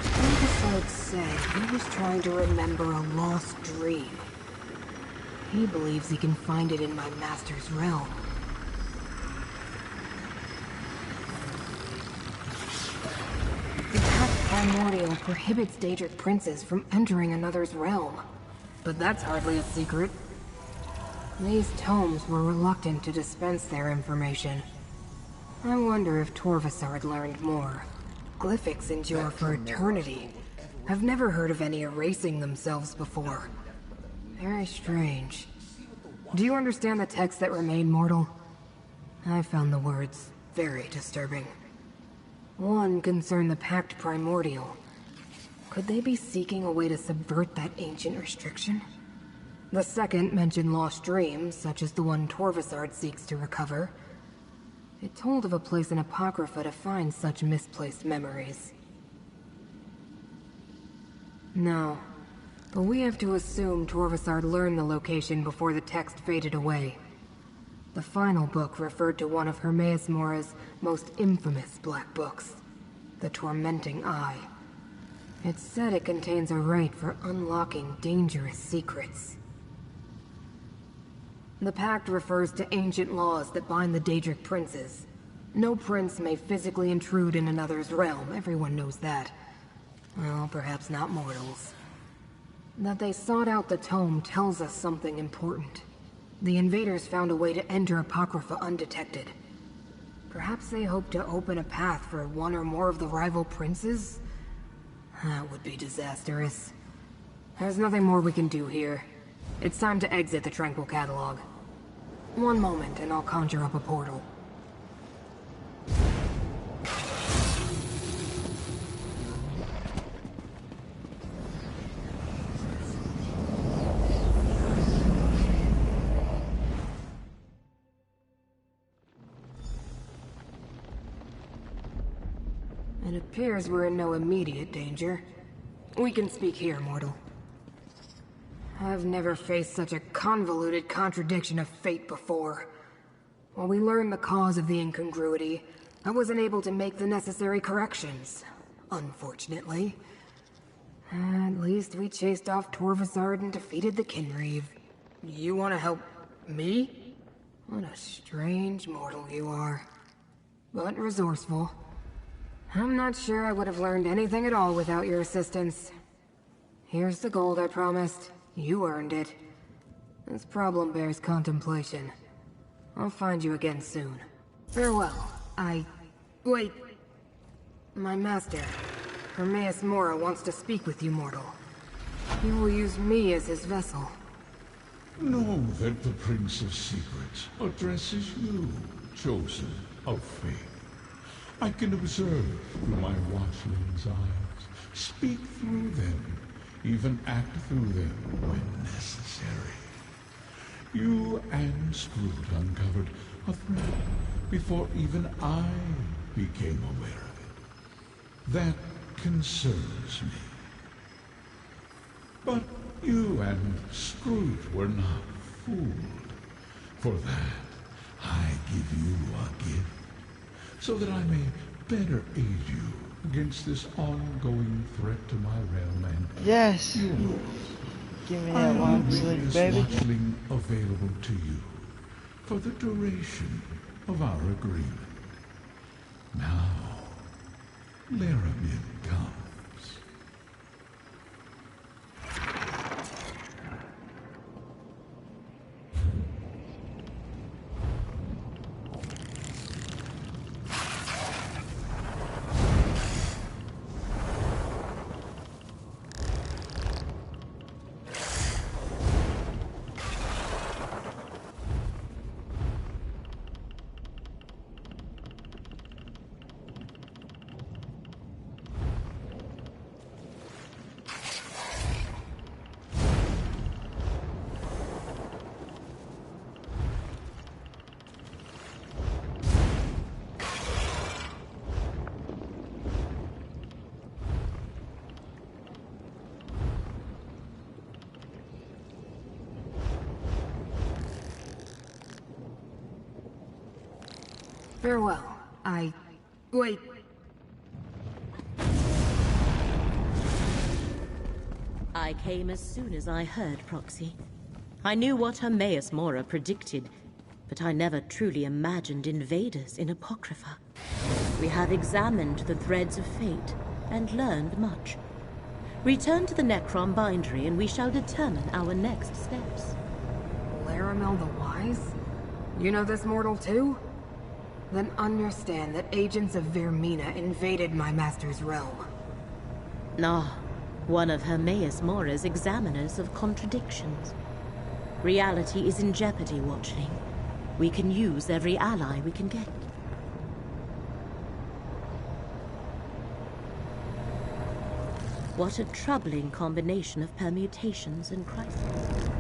Corvusard said he was trying to remember a lost dream. He believes he can find it in my master's realm. primordial prohibits Daedric princes from entering another's realm. But that's hardly a secret. These tomes were reluctant to dispense their information. I wonder if Torvasard learned more. Glyphics endure for eternity. I've never heard of any erasing themselves before. Very strange. Do you understand the texts that remain, mortal? I found the words very disturbing. One concerned the Pact Primordial. Could they be seeking a way to subvert that ancient restriction? The second mentioned lost dreams, such as the one Torvasard seeks to recover. It told of a place in Apocrypha to find such misplaced memories. No, but we have to assume Torvasard learned the location before the text faded away. The final book referred to one of Hermaeus Mora's most infamous black books, the Tormenting Eye. It said it contains a rite for unlocking dangerous secrets. The Pact refers to ancient laws that bind the Daedric princes. No prince may physically intrude in another's realm, everyone knows that. Well, perhaps not mortals. That they sought out the tome tells us something important. The invaders found a way to enter Apocrypha undetected. Perhaps they hoped to open a path for one or more of the rival princes? That would be disastrous. There's nothing more we can do here. It's time to exit the Tranquil Catalog. One moment, and I'll conjure up a portal. It appears we're in no immediate danger. We can speak here, mortal. I've never faced such a convoluted contradiction of fate before. While we learned the cause of the incongruity, I wasn't able to make the necessary corrections, unfortunately. At least we chased off Torvasard and defeated the Kinreeve. You want to help me? What a strange mortal you are. But resourceful. I'm not sure I would have learned anything at all without your assistance. Here's the gold I promised. You earned it. This problem bears contemplation. I'll find you again soon. Farewell. Wait. My master, Hermaeus Mora, wants to speak with you, mortal. He will use me as his vessel. Know that the Prince of Secrets addresses you, chosen of fate. I can observe through my watchling's eyes, speak through them, even act through them when necessary. You and Scroot uncovered a threat before even I became aware of it. That concerns me. But you and Scroot were not fooled. For that, I give you a gift, so that I may better aid you against this ongoing threat to my realm and yes. yours. Give me that one, slick baby. Watchling available to you for the duration of our agreement. Now, Laramid comes. Farewell. Wait. I came as soon as I heard, Proxy. I knew what Hermaeus Mora predicted, but I never truly imagined invaders in Apocrypha. We have examined the threads of fate, and learned much. Return to the Necrom bindery and we shall determine our next steps. Laramil the Wise? You know this mortal too? Then understand that agents of Vermina invaded my master's realm. Ah, one of Hermaeus Mora's examiners of contradictions. Reality is in jeopardy, Watchling. We can use every ally we can get. What a troubling combination of permutations and crises.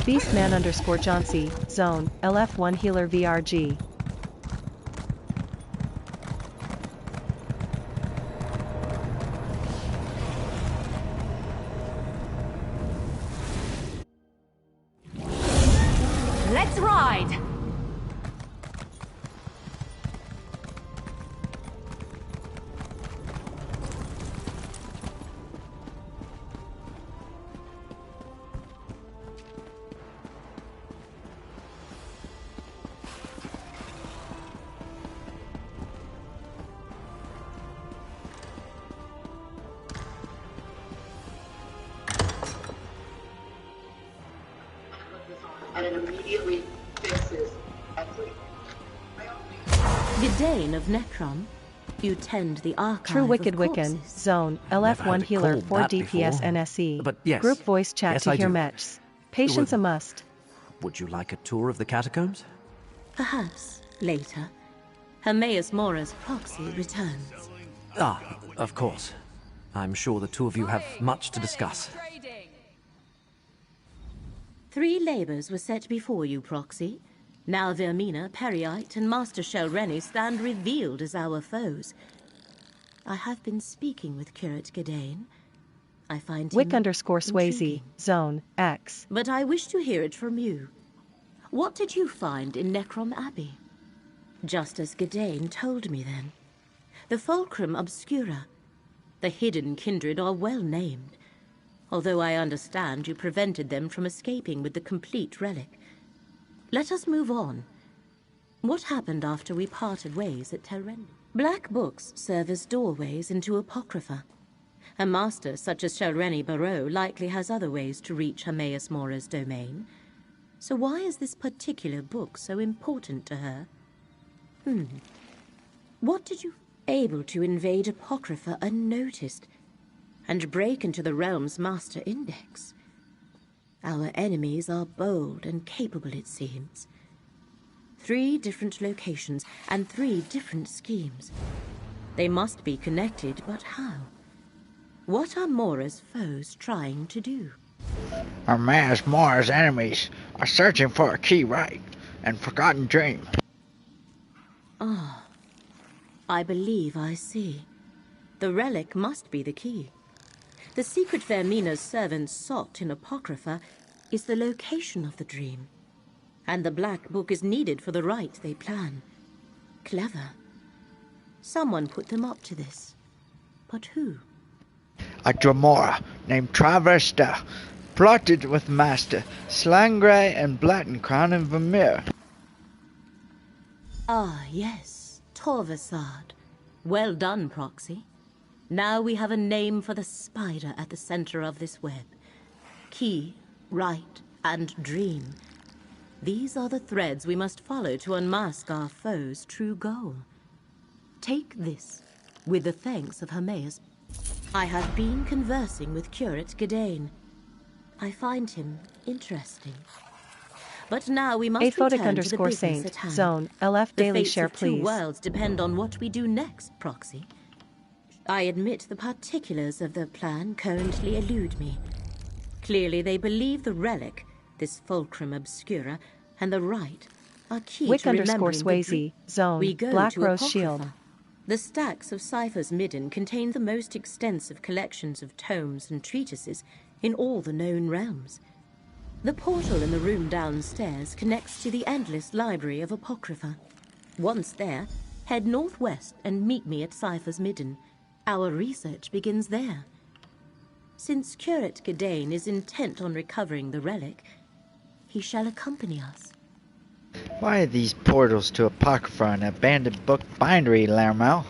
Beastman_Johnsy, Zone, LF1 Healer VRG. Let's ride! And it immediately fixes everything. Gidane of Necrom, you tend the archive True Wicked of Wiccan, corpses. Zone, LF1 Healer 4 DPS NSE. But yes. Group voice chat Yes, to I hear do. matches. Patience a must. Would you like a tour of the catacombs? Perhaps, later, Hermaeus Mora's proxy returns. Ah, of course. I'm sure the two of you have much to discuss. 3 labors were set before you, Proxy. Now Vermina, Periite, and Master Shelreni stand revealed as our foes. I have been speaking with Curate Gidane. I find him Wick_Swayze, intriguing. Zone, X. But I wish to hear it from you. What did you find in Necrom Abbey? Just as Gidane told me then. The Fulcrum Obscura. The hidden kindred are well named. Although I understand you prevented them from escaping with the complete relic. Let us move on. What happened after we parted ways at Telren? Black books serve as doorways into Apocrypha. A master such as Shelreni Barrow likely has other ways to reach Hermaeus Mora's domain. So why is this particular book so important to her? What did you able to invade Apocrypha unnoticed and break into the realm's master index? Our enemies are bold and capable, it seems. 3 different locations and 3 different schemes. They must be connected, but how? What are Mora's foes trying to do? Hermaeus Mora's enemies are searching for a key right and forgotten dream. Ah, I believe I see. The relic must be the key. The secret Vermina's servants sought in Apocrypha is the location of the dream. And the Black Book is needed for the rite they plan. Clever. Someone put them up to this. But who? A Dremora named Traversta plotted with Master Slangray and Blattencrown in Vermeer. Ah, yes. Torvasad. Well done, Proxy. Now we have a name for the spider at the center of this web. Key, rite, and dream. These are the threads we must follow to unmask our foe's true goal. Take this, with the thanks of Hermaeus. I have been conversing with Curate Gidane. I find him interesting. But now we must return to the business Saint, at hand. Zone, LF Daily The Share, fates of 2 please. worlds depend on what we do next, Proxy. I admit the particulars of the plan currently elude me. Clearly they believe the relic, this Fulcrum Obscura, and the rite are key Wick to remembering _Swayze, Zone, We go Black to Rose Apocrypha. Shield. The stacks of Cypher's Midden contain the most extensive collections of tomes and treatises in all the known realms. The portal in the room downstairs connects to the endless library of Apocrypha. Once there, head northwest and meet me at Cypher's Midden. Our research begins there. Since Curate Gedane is intent on recovering the relic, he shall accompany us. Why are these portals to Apocrypha an abandoned book bindery, Lermo?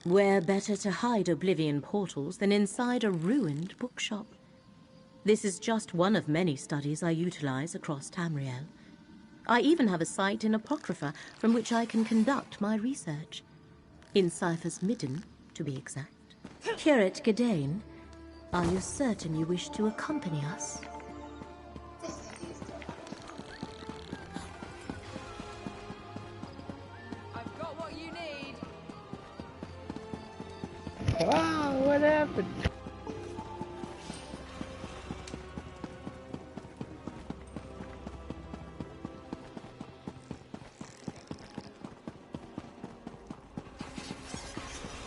Where better to hide Oblivion portals than inside a ruined bookshop? This is just one of many studies I utilize across Tamriel. I even have a site in Apocrypha from which I can conduct my research. In Cypher's Midden, to be exact. Curate Gedane, are you certain you wish to accompany us? I've got what you need. Wow, what happened?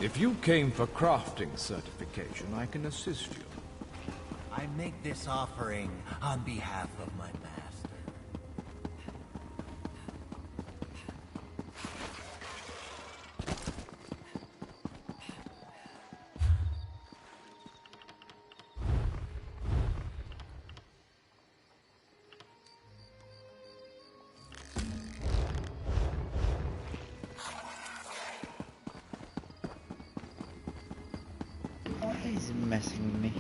If you came for crafting certification, I can assist you. I make this offering on behalf of my master. Why is it messing with me?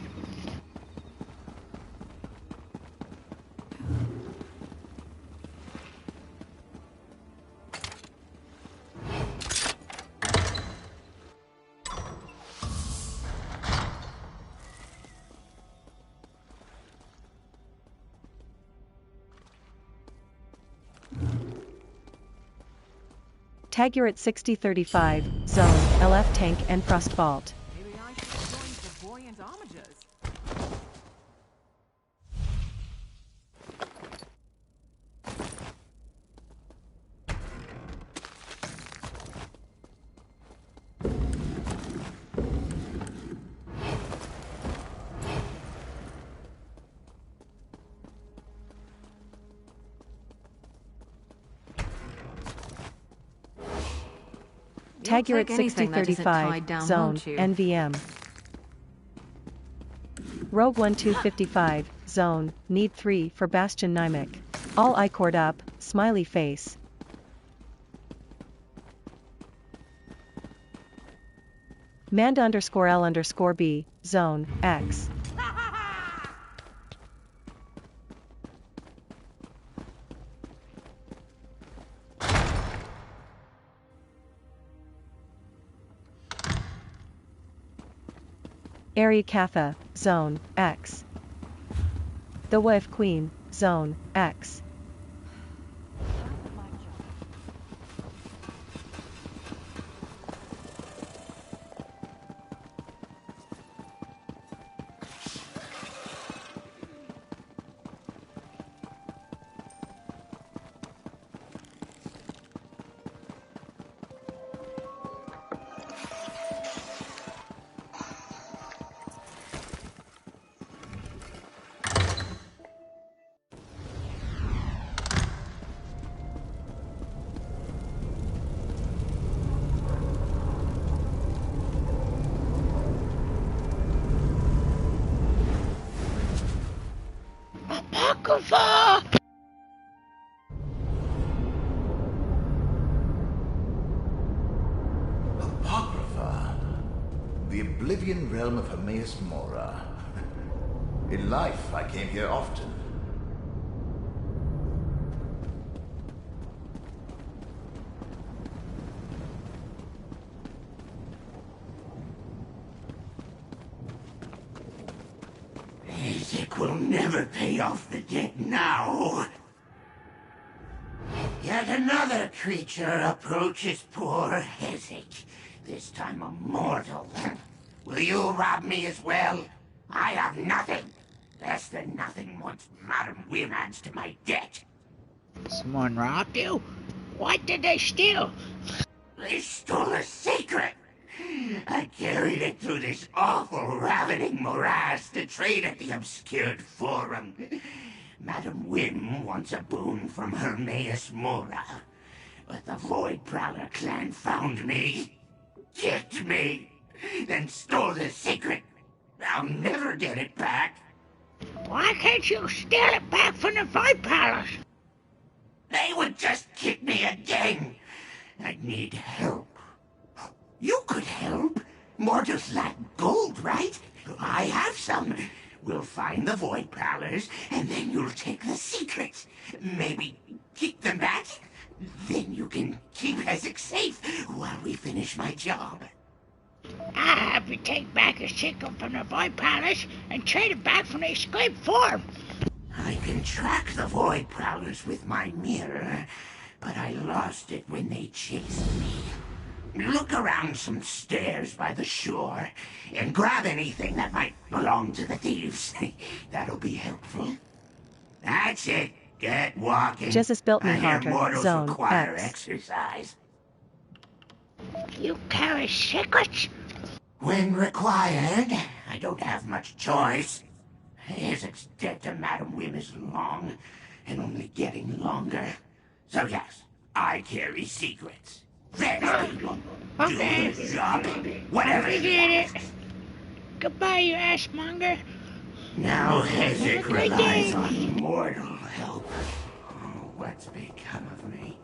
Tag you're at 6035, Zone, LF Tank and Frost Vault. Maybe I should join the buoyant homages. Tag you're at take anything that isn't 6035, tied down, Zone, won't you? NVM. Rogue 1255, Zone, Need 3 for Bastion Nymek. All I-cord up, smiley face. Mand_L_B, Zone, X. Area Katha, Zone, X. The Wife Queen, Zone, X. Apocrypha! Apocrypha? The Oblivion realm of Hermaeus Mora. In life, I came here often. It will never pay off the debt now. Yet another creature approaches poor Hezek, this time a mortal. Will you rob me as well? I have nothing. Less than nothing once Madame Wyrm adds to my debt. Someone robbed you? What did they steal? They stole a secret! I carried it through this awful, ravening morass to trade at the obscured forum. Madam Wim wants a boon from Hermaeus Mora. But the Void Prowler clan found me, kicked me, then stole the secret. I'll never get it back. Why can't you steal it back from the Void Prowlers? They would just kick me again. I need help. You could help. Mortals lack gold, right? I have some. We'll find the Void Prowlers, and then you'll take the secret. Maybe keep them back? Then you can keep Ezek safe while we finish my job. I have you take back a secret from the Void Prowlers and trade it back from the escape form. I can track the Void Prowlers with my mirror, but I lost it when they chased me. Look around some stairs by the shore and grab anything that might belong to the thieves. That'll be helpful. That's it. Get walking. Jesus built me I hear harder. mortals Zone require X. exercise. You carry secrets? When required, I don't have much choice. Ezek's debt to Madam Wim is long, and only getting longer. So yes, I carry secrets. There's people. Do the job. Whatever We you did ask. it. Goodbye, you ass monger. Now Ezek Have a great relies day. on mortal help. Oh, what's become of me?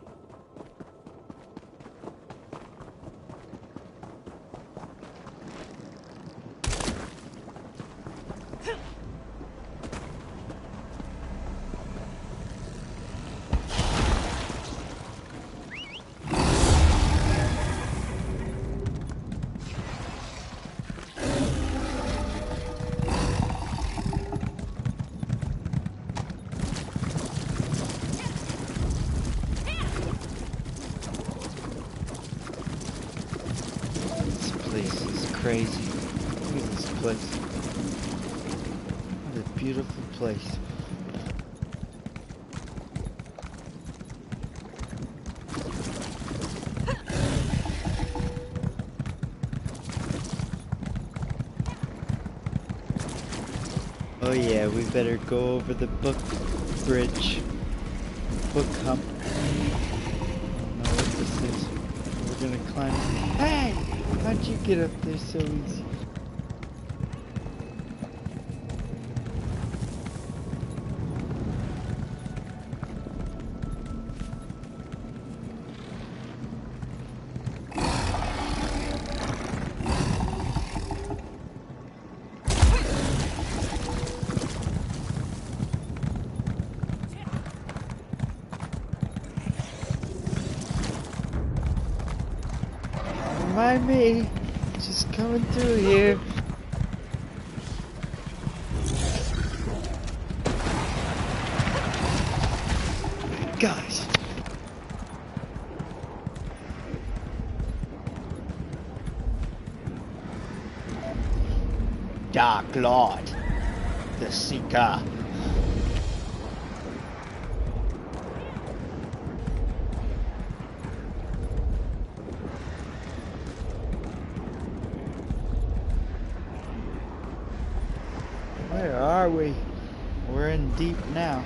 This place is crazy. Look at this place. What a beautiful place. Oh yeah, we better go over the book bridge. Book hump. I don't know what this is. We're gonna climb. Hey! How'd you get up there so easy? Mind me, just coming through here. Guys. Dark Lord, the Seeker. Where are we? We're in deep now.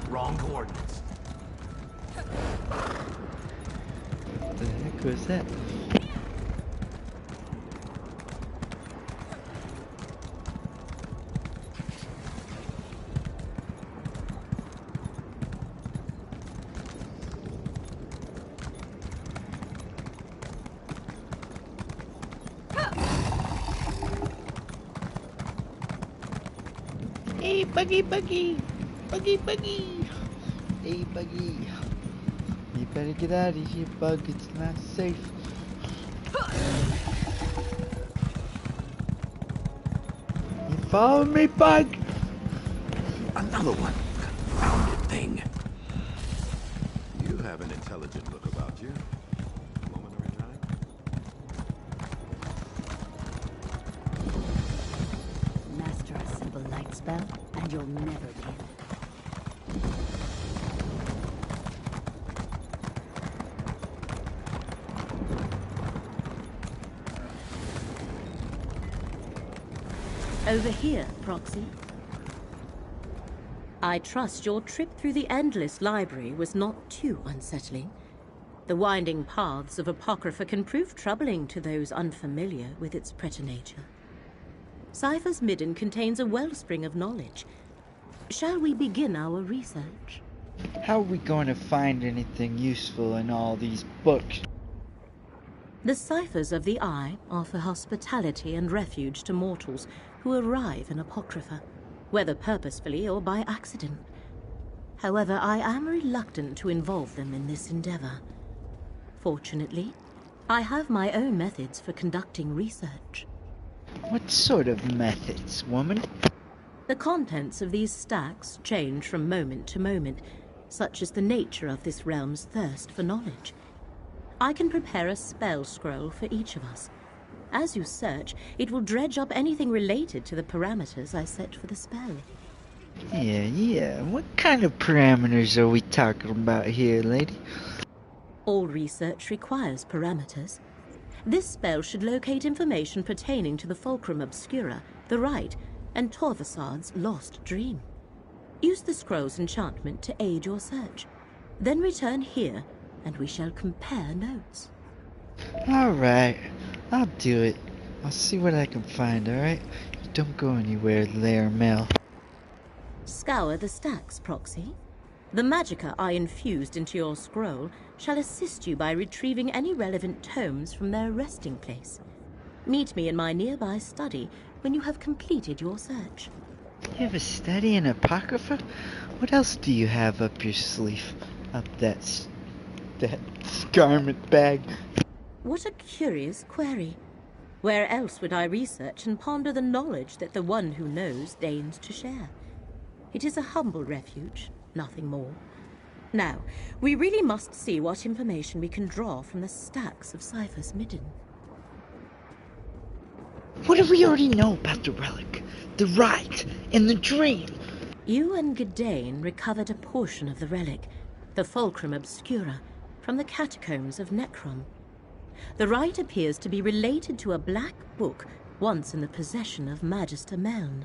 Wrong coordinates. What the heck was that? Hey, Buggy, Buggy! Buggy, Buggy! Hey, Buggy! You better get out of here, Bug. It's not safe. You follow me, Bug? Another one. Confounded thing. You have an intelligent look about you. Moment or time. Master a simple light spell, and you'll never be ended. Over here, Proxy. I trust your trip through the endless library was not too unsettling. The winding paths of Apocrypha can prove troubling to those unfamiliar with its preternature. Cypher's Midden contains a wellspring of knowledge. Shall we begin our research? How are we going to find anything useful in all these books? The ciphers of the Eye offer hospitality and refuge to mortals who arrive in Apocrypha, whether purposefully or by accident. However, I am reluctant to involve them in this endeavor. Fortunately, I have my own methods for conducting research. What sort of methods, woman? The contents of these stacks change from moment to moment, such is the nature of this realm's thirst for knowledge. I can prepare a spell scroll for each of us. As you search, it will dredge up anything related to the parameters I set for the spell. Yeah. What kind of parameters are we talking about here, lady? All research requires parameters. This spell should locate information pertaining to the Fulcrum Obscura, the Rite, and Torvasad's lost dream. Use the scroll's enchantment to aid your search. Then return here, and we shall compare notes. Alright, I'll do it. I'll see what I can find, alright? Don't go anywhere, Laramel. Scour the stacks, Proxy. The magicka I infused into your scroll shall assist you by retrieving any relevant tomes from their resting place. Meet me in my nearby study when you have completed your search. You have a study in Apocrypha? What else do you have up your sleeve? Up that garment bag? What a curious query. Where else would I research and ponder the knowledge that the one who knows deigns to share? It is a humble refuge, nothing more. Now, we really must see what information we can draw from the stacks of Cypher's Midden. What do we already know about the relic, the rite, and the dream? You and Gadain recovered a portion of the relic, the Fulcrum Obscura, from the catacombs of Necrom. The rite appears to be related to a black book once in the possession of Magister Meln.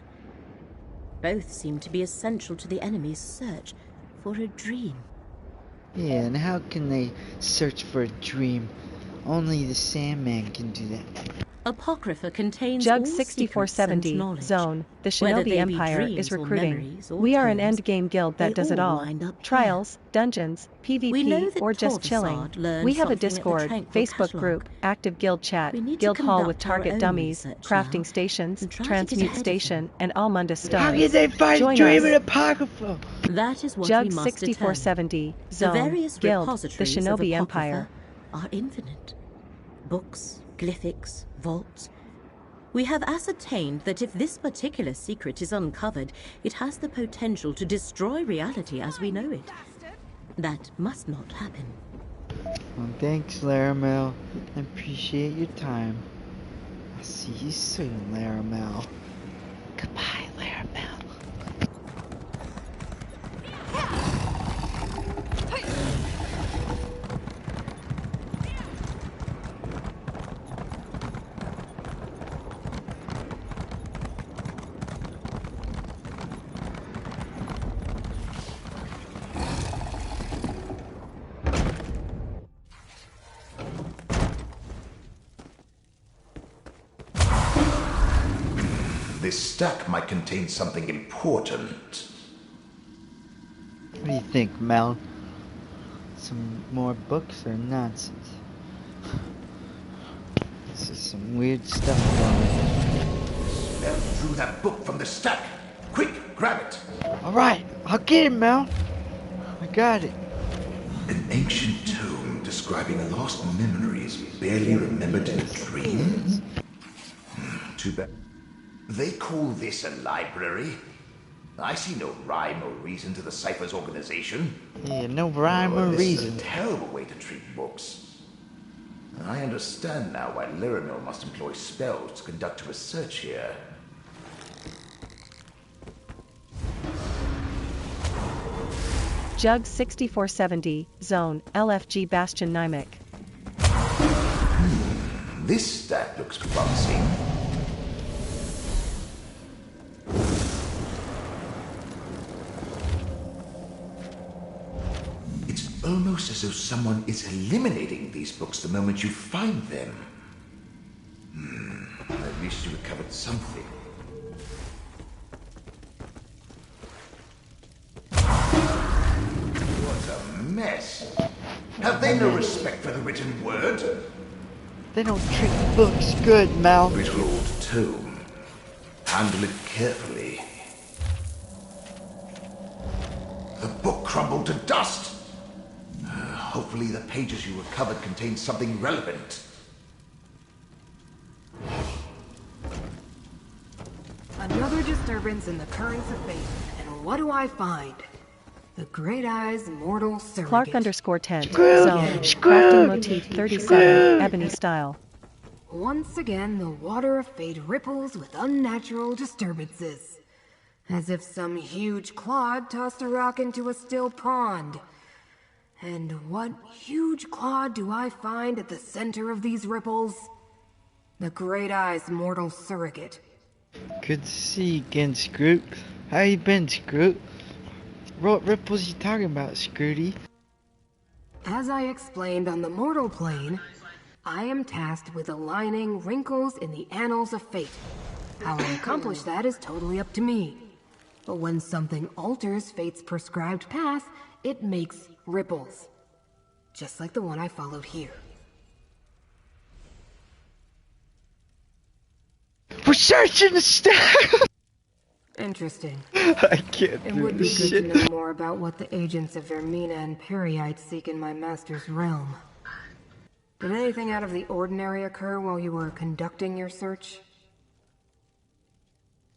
Both seem to be essential to the enemy's search for a dream. Yeah, and how can they search for a dream? Only the Sandman can do that. Apocrypha contains Jug all 6470 knowledge. Zone. The Whether Shinobi they be Empire dreams is or recruiting. memories or We are an tomes, endgame guild that they does it all all. wind up Trials, dungeons, We know PvP, that or just Torvasad chilling. learned We have a something at the Discord, Tranquil Facebook Catalogue. group, active guild chat, We need to guild hall with conduct our target own dummies, research crafting now stations, and try to get transmute ahead of station, and Almunda How stones. can they find Join dream us. in Apocrypha? That is what Jug we must determine. 6470 The Zone. various Guild, the repositories Shinobi of Empire. Apocrypha are infinite. Books, glyphics, vaults. We have ascertained that if this particular secret is uncovered, it has the potential to destroy reality as we know it. That must not happen. Well, thanks, Laramel. I appreciate your time. I'll see you soon, Laramel. Goodbye, Laramel. This stack might contain something important. What do you think, Mel? Some more books or nonsense? This is some weird stuff going on. Mel drew that book from the stack. Quick, grab it. Alright, I'll get it, Mel. I got it. An ancient tome describing lost memories barely remembered in a dream? Too bad. They call this a library? I see no rhyme or reason to the Cypher's organization. Yeah, no rhyme or This reason. is a terrible way to treat books. I understand now why Lyramil must employ spells to conduct research here. Jug 6470, Zone, LFG Bastion Nimic. This stat looks promising. It's almost as though someone is eliminating these books the moment you find them. At least you recovered something. What a mess. Have they no respect for the written word? They don't treat books good, Mal. Little old tome. Handle it carefully. The book crumbled to dust. Hopefully the pages you recovered contain something relevant. Another disturbance in the currents of fate. And what do I find? The Great Eye's mortal surrogate. Clark _ tent. Screwed. Zone. Screwed. Crafting motif 37. Ebony style. Once again, the water of fate ripples with unnatural disturbances. As if some huge clod tossed a rock into a still pond. And what huge clod do I find at the center of these ripples? The Great Eye's mortal surrogate. Good to see you again, Scroot. How you been, Scroot? What ripples you talking about, Scrooty? As I explained on the mortal plane, I am tasked with aligning wrinkles in the annals of fate. How I accomplish that is totally up to me. But when something alters fate's prescribed path, it makes ripples. Just like the one I followed here. We're searching the stairs! Interesting. I can't It do would be this good shit. to know more about what the agents of Vermina and Periite seek in my master's realm. Did anything out of the ordinary occur while you were conducting your search?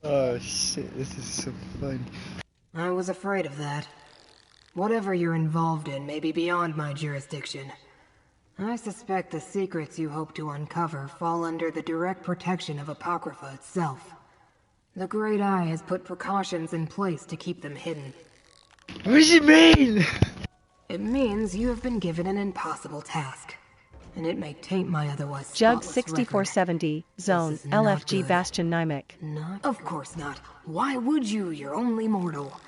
Oh shit, this is so fun. I was afraid of that. Whatever you're involved in may be beyond my jurisdiction. I suspect the secrets you hope to uncover fall under the direct protection of Apocrypha itself. The Great Eye has put precautions in place to keep them hidden. What does it mean? It means you have been given an impossible task, and it may taint my otherwise Jug spotless 6470, Zone, LFG Bastion Nimic. Not? Of course not. Why would you? You're only mortal.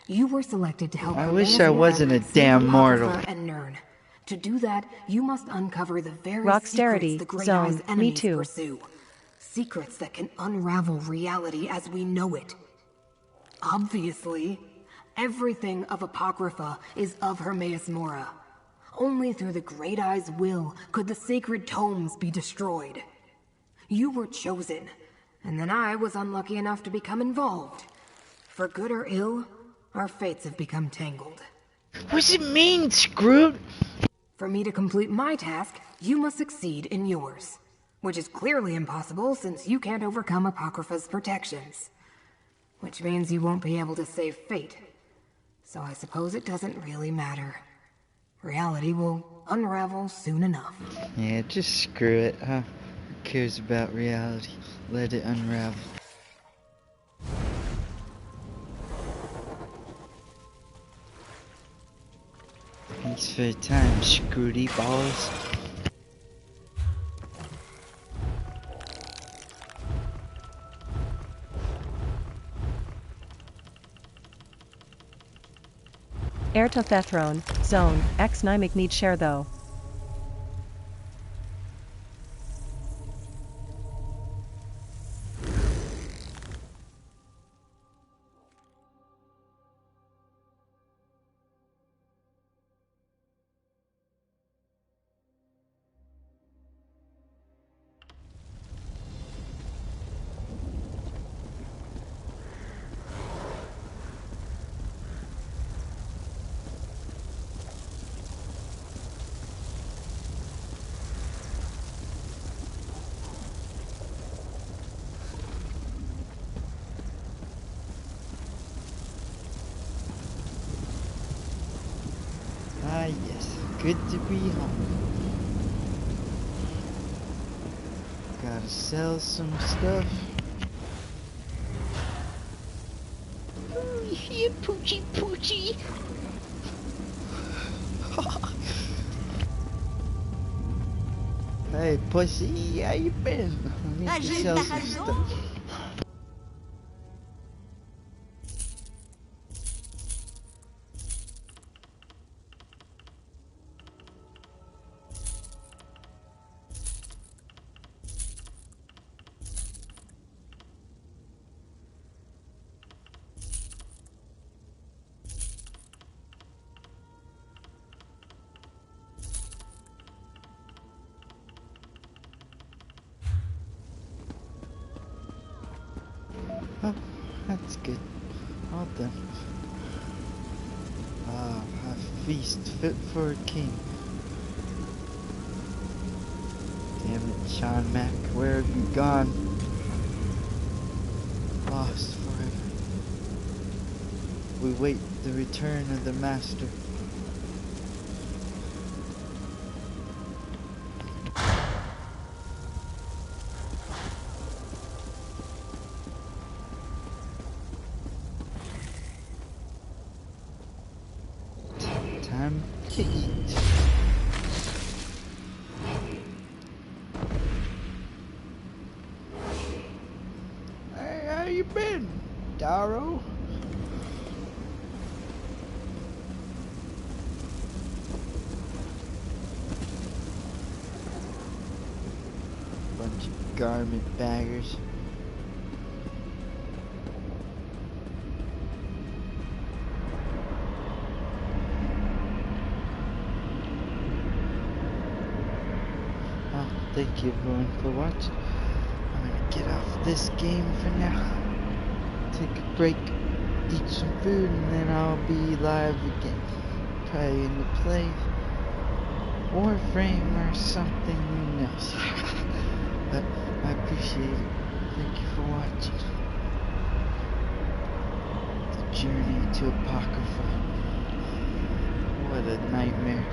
You were selected to help. I wish I wasn't a damn mortal. And Nern. To do that, you must uncover the very Rocksterity, secrets the Great Zone, Eye's me enemies too. pursue. Secrets that can unravel reality as we know it. Obviously, everything of Apocrypha is of Hermaeus Mora. Only through the Great Eye's will could the sacred tomes be destroyed. You were chosen, and then I was unlucky enough to become involved. For good or ill, our fates have become tangled. What does it mean, Scroot? For me to complete my task, you must succeed in yours. Which is clearly impossible since you can't overcome Apocrypha's protections. Which means you won't be able to save fate. So I suppose it doesn't really matter. Reality will unravel soon enough. Yeah, just screw it, huh? Who cares about reality? Let it unravel. Thanks for the time, Scrooty balls. Ertothethrone, Zone, X Nimic need share though. good to be home. Gotta sell some stuff. Ooh, here, Poochie Poochie. Hey, pussy, how you been? I need to sell some stuff. Oh, that's good. All done. Ah, a feast fit for a king. Damn it, Sean Mac, where have you gone? Lost forever. We wait the return of the master. Time to eat. Hey, how you been, Darrow? Bunch of garment baggers. Thank you everyone for watching. I'm gonna get off this game for now. Take a break, eat some food, and then I'll be live again. Probably in the play Warframe or something else. But I appreciate it. Thank you for watching. The journey to Apocrypha. What a nightmare.